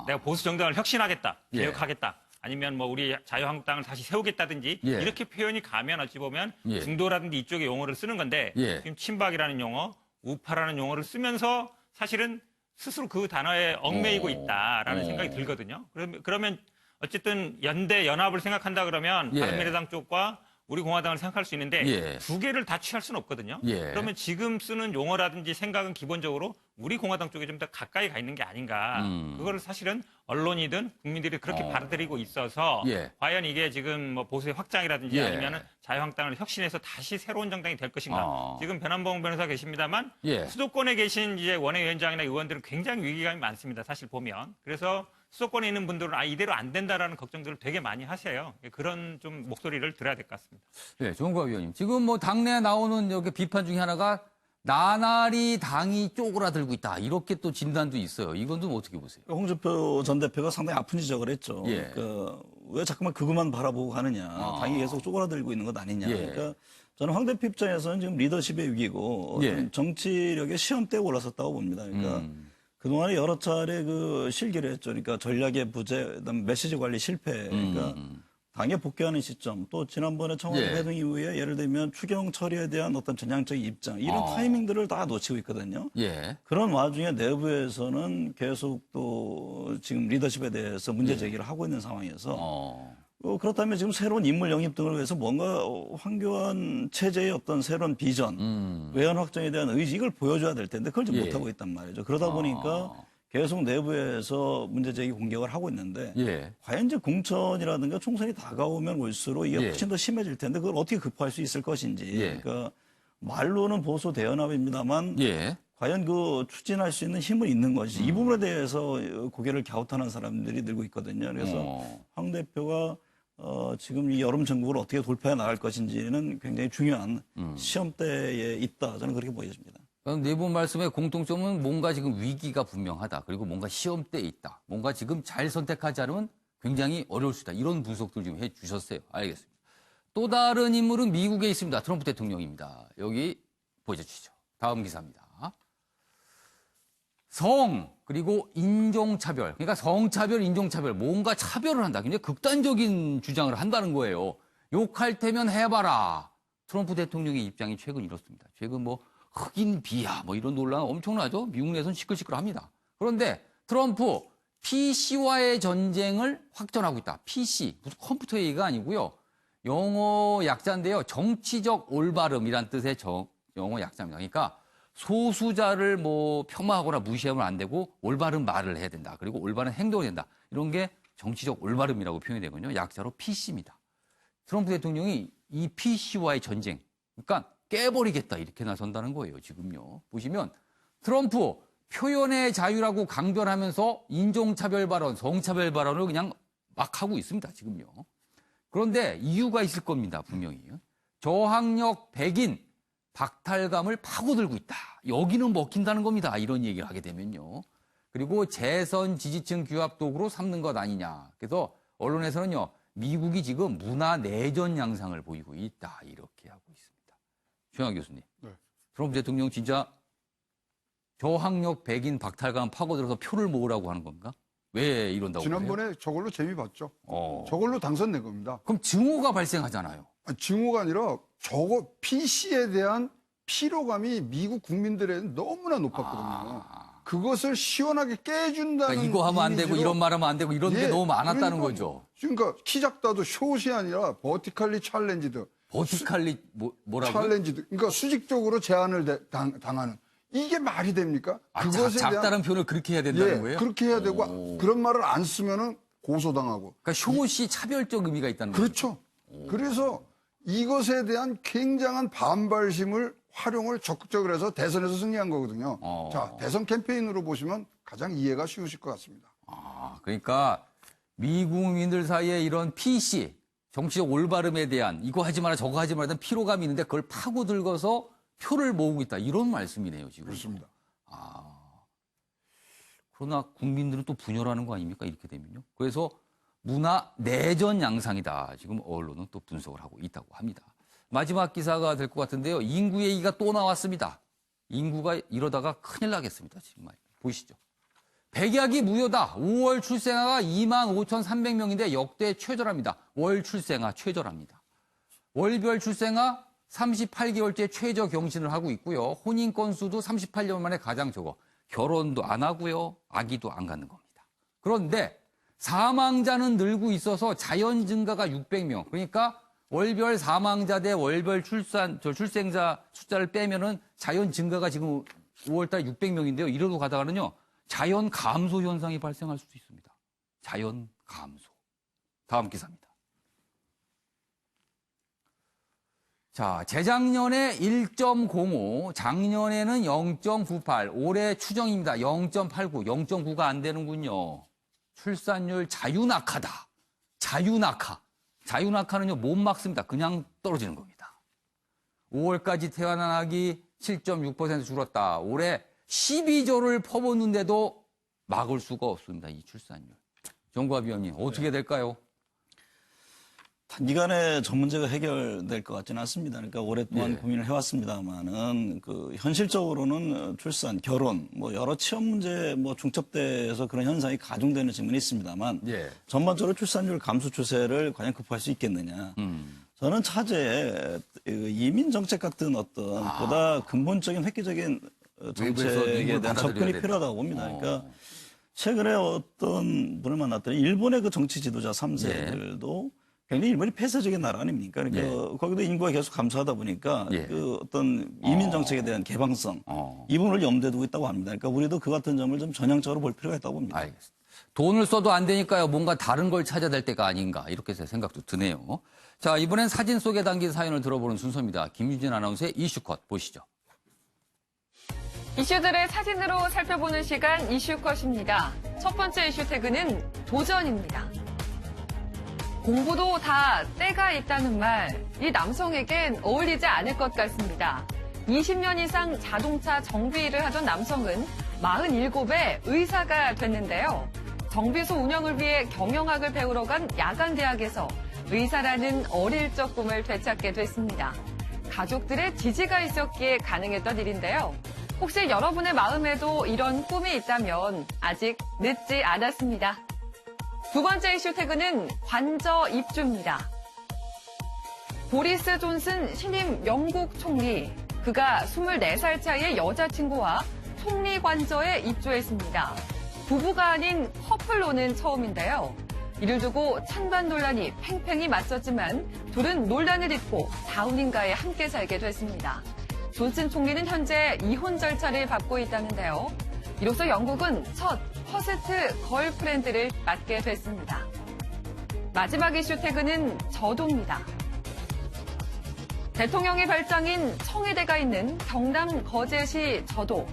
내가 보수 정당을 혁신하겠다, 예. 개혁하겠다. 아니면 우리 자유한국당을 다시 세우겠다든지 예. 이렇게 표현이 가면 어찌 보면 예. 중도라든지 이쪽의 용어를 쓰는 건데 예. 지금 친박이라는 용어, 우파라는 용어를 쓰면서 사실은 스스로 그 단어에 얽매이고 있다라는 생각이 들거든요. 그러면 어쨌든 연대 연합을 생각한다 그러면 예. 바른미래당 쪽과 우리 공화당을 생각할 수 있는데 예. 두 개를 다 취할 수는 없거든요. 예. 그러면 지금 쓰는 용어라든지 생각은 기본적으로 우리 공화당 쪽에 좀 더 가까이 가 있는 게 아닌가. 그거를 사실은 언론이든 국민들이 그렇게 받아들이고 있어서 예. 과연 이게 지금 보수의 확장이라든지 예. 아니면 자유한국당을 혁신해서 다시 새로운 정당이 될 것인가. 지금 변한봉 변호사 계십니다만 예. 수도권에 계신 이제 원외위원장이나 의원들은 굉장히 위기감이 많습니다. 사실 보면. 그래서 수도권에 있는 분들은 이대로 안 된다라는 걱정들을 되게 많이 하세요. 그런 좀 목소리를 들어야 될 것 같습니다. 네, 조은과 위원님. 지금 뭐 당내에 나오는 여기 비판 중에 하나가 나날이 당이 쪼그라들고 있다. 이렇게 또 진단도 있어요. 이건 좀 어떻게 보세요? 홍준표 전 대표가 상당히 아픈 지적을 했죠. 예. 그러니까 왜 자꾸만 그것만 바라보고 가느냐. 당이 계속 쪼그라들고 있는 것 아니냐. 예. 그러니까 저는 황 대표 입장에서는 지금 리더십의 위기고 예. 정치력의 시험대에 올랐었다고 봅니다. 그러니까 그동안에 여러 차례 그 실기를 했죠. 그러니까 전략의 부재, 그다음에 메시지 관리 실패. 그러니까 당에 복귀하는 시점, 또 지난번에 청와대 예. 회동 이후에 예를 들면 추경 처리에 대한 어떤 전향적인 입장, 이런 타이밍들을 다 놓치고 있거든요. 예. 그런 와중에 내부에서는 계속 또 지금 리더십에 대해서 문제 제기를 하고 있는 상황에서 그렇다면 지금 새로운 인물 영입 등을 위해서 뭔가 황교안 체제의 어떤 새로운 비전, 외연 확장에 대한 의지 이걸 보여줘야 될 텐데 그걸 좀 예. 못하고 있단 말이죠. 그러다 보니까 계속 내부에서 문제 제기 공격을 하고 있는데 예. 과연 이제 공천이라든가 총선이 다가오면 올수록 이게 예. 훨씬 더 심해질 텐데 그걸 어떻게 극복할 수 있을 것인지. 예. 그러니까 말로는 보수 대연합입니다만 예. 과연 그 추진할 수 있는 힘은 있는 것이 이 부분에 대해서 고개를 갸웃하는 사람들이 늘고 있거든요. 그래서 황 대표가 지금 이 여름 전국을 어떻게 돌파해 나갈 것인지는 굉장히 중요한 시험대에 있다. 저는 그렇게 보여집니다. 네 분 말씀의 공통점은 뭔가 지금 위기가 분명하다. 그리고 뭔가 시험대에 있다. 뭔가 지금 잘 선택하지 않으면 굉장히 어려울 수 있다. 이런 분석들 좀 해주셨어요. 알겠습니다. 또 다른 인물은 미국에 있습니다. 트럼프 대통령입니다. 여기 보여주시죠. 다음 기사입니다. 성 그리고 인종차별. 그러니까 성차별, 인종차별. 뭔가 차별을 한다. 굉장히 극단적인 주장을 한다는 거예요. 욕할 테면 해봐라. 트럼프 대통령의 입장이 최근 이렇습니다. 최근 흑인 비하 이런 논란 엄청나죠. 미국 내에서는 시끌시끌합니다. 그런데 트럼프 PC와의 전쟁을 확전하고 있다. PC 무슨 컴퓨터 얘기가 아니고요. 영어 약자인데요. 정치적 올바름이란 뜻의 영어 약자입니다. 그러니까 소수자를 폄하하거나 무시하면 안 되고 올바른 말을 해야 된다. 그리고 올바른 행동을 해야 된다. 이런 게 정치적 올바름이라고 표현이 되거든요. 약자로 PC입니다. 트럼프 대통령이 이 PC와의 전쟁, 그러니까 깨버리겠다 이렇게 나선다는 거예요. 지금요. 보시면 트럼프 표현의 자유라고 강변하면서 인종차별 발언, 성차별 발언을 그냥 막 하고 있습니다, 지금요. 그런데 이유가 있을 겁니다, 분명히. 저학력 백인 박탈감을 파고들고 있다. 여기는 먹힌다는 겁니다, 이런 얘기를 하게 되면요. 그리고 재선 지지층 규합 도구로 삼는 것 아니냐. 그래서 언론에서는요, 미국이 지금 문화 내전 양상을 보이고 있다, 이렇게 하고 있습니다. 최영하 교수님. 네. 트럼프 대통령 진짜 저학력 백인 박탈감 파고들어서 표를 모으라고 하는 건가? 왜 이런다고 지난번에 그래요? 저걸로 재미 봤죠. 저걸로 당선된 겁니다. 그럼 증오가 발생하잖아요. 증오가 아니라 저거 PC에 대한 피로감이 미국 국민들에는 너무나 높았거든요. 그것을 시원하게 깨준다는 그러니까 이거 하면 안 되고 이미지로 이런 말 하면 안 되고 이런 게 너무 많았다는 그러니까 거죠. 그러니까 키 작다도 숏이 아니라 버티칼리 챌린지드. 버티칼리 뭐라고요? 챌린지드. 그러니까 수직적으로 제한을 당하는. 이게 말이 됩니까? 작다는 표현을 그렇게 해야 된다는 거예요? 그렇게 해야 되고 그런 말을 안 쓰면은 고소당하고. 그러니까 숏이 차별적 의미가 있다는 거죠. 그렇죠. 그래서 이것에 대한 굉장한 반발심을 활용을 적극적으로 해서 대선에서 승리한 거거든요. 자, 대선 캠페인으로 보시면 가장 이해가 쉬우실 것 같습니다. 그러니까 미국민들 사이에 이런 PC, 정치적 올바름에 대한 이거 하지 마라 저거 하지 마라 는 피로감이 있는데 그걸 파고들고서 표를 모으고 있다. 이런 말씀이네요, 지금. 그렇습니다. 그러나 국민들은 또 분열하는 거 아닙니까? 이렇게 되면요. 그래서 문화 내전 양상이다. 지금 언론은 또 분석을 하고 있다고 합니다. 마지막 기사가 될 것 같은데요. 인구 얘기가 또 나왔습니다. 인구가 이러다가 큰일 나겠습니다. 정말. 보시죠. 백약이 무효다. 5월 출생아가 25,300명인데 역대 최저랍니다. 월 출생아 최저랍니다. 월별 출생아 38개월째 최저 경신을 하고 있고요. 혼인 건수도 38년 만에 가장 적어. 결혼도 안 하고요. 아기도 안 갖는 겁니다. 그런데 사망자는 늘고 있어서 자연 증가가 600명. 그러니까 월별 사망자 대 월별 출생자 숫자를 빼면은 자연 증가가 지금 5월달 600명인데요. 이러고 가다가는요. 자연 감소 현상이 발생할 수도 있습니다. 자연 감소. 다음 기사입니다. 자, 재작년에 1.05, 작년에는 0.98, 올해 추정입니다. 0.89, 0.9가 안 되는군요. 출산율 자유낙하다. 자유낙하. 자유낙하는요, 못 막습니다. 그냥 떨어지는 겁니다. 5월까지 태어난 아기 7.6% 줄었다. 올해 12조를 퍼붓는데도 막을 수가 없습니다. 이 출산율. 정구합 위원님, 어떻게 될까요? 단기간에 저 문제가 해결될 것 같지는 않습니다. 그러니까 오랫동안 고민을 해왔습니다만은 현실적으로는 출산, 결혼, 여러 취업 문제 중첩돼서 그런 현상이 가중되는 측면이 있습니다만 전반적으로 출산율 감소 추세를 과연 극복할 수 있겠느냐. 저는 차제에 이민 정책 같은 어떤 보다 근본적인 획기적인 정책에 대한 접근이 필요하다고 봅니다. 그러니까 최근에 어떤 분을 만났더니 일본의 그 정치 지도자 3세들도 굉장히 일본이 폐쇄적인 나라 아닙니까? 그러니까 거기도 인구가 계속 감소하다 보니까 그 어떤 이민 정책에 대한 개방성 이 부분을 염두에 두고 있다고 합니다. 그러니까 우리도 그 같은 점을 좀 전향적으로 볼 필요가 있다고 봅니다. 알겠습니다. 돈을 써도 안 되니까요. 뭔가 다른 걸 찾아야 될 때가 아닌가 이렇게 제 생각도 드네요. 자, 이번엔 사진 속에 담긴 사연을 들어보는 순서입니다. 김유진 아나운서의 이슈컷 보시죠. 이슈들을 사진으로 살펴보는 시간 이슈컷입니다. 첫 번째 이슈 태그는 도전입니다. 공부도 다 때가 있다는 말, 이 남성에겐 어울리지 않을 것 같습니다. 20년 이상 자동차 정비 일을 하던 남성은 47에 의사가 됐는데요. 정비소 운영을 위해 경영학을 배우러 간 야간대학에서 의사라는 어릴 적 꿈을 되찾게 됐습니다. 가족들의 지지가 있었기에 가능했던 일인데요. 혹시 여러분의 마음에도 이런 꿈이 있다면 아직 늦지 않았습니다. 두 번째 이슈 태그는 관저 입주입니다. 보리스 존슨 신임 영국 총리, 그가 24살 차이의 여자친구와 총리 관저에 입주했습니다. 부부가 아닌 커플로는 처음인데요. 이를 두고 찬반 논란이 팽팽히 맞섰지만 둘은 논란을 딛고 다운인가에 함께 살게 됐습니다. 존슨 총리는 현재 이혼 절차를 밟고 있다는데요. 이로써 영국은 첫 퍼스트 걸프렌드를 맞게 됐습니다. 마지막 이슈 태그는 저도입니다. 대통령의 별장인 청해대가 있는 경남 거제시 저도.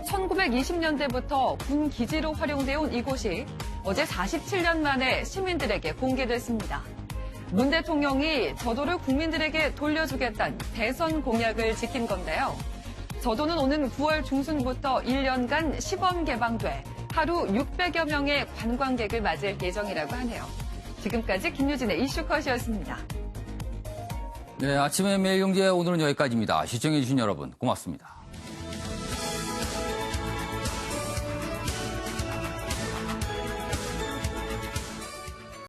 1920년대부터 군 기지로 활용돼 온 이곳이 어제 47년 만에 시민들에게 공개됐습니다. 문 대통령이 저도를 국민들에게 돌려주겠다는 대선 공약을 지킨 건데요. 저도는 오는 9월 중순부터 1년간 시범 개방돼 하루 600여 명의 관광객을 맞을 예정이라고 하네요. 지금까지 김유진의 이슈컷이었습니다. 네, 아침의 매일경제 오늘은 여기까지입니다. 시청해주신 여러분 고맙습니다.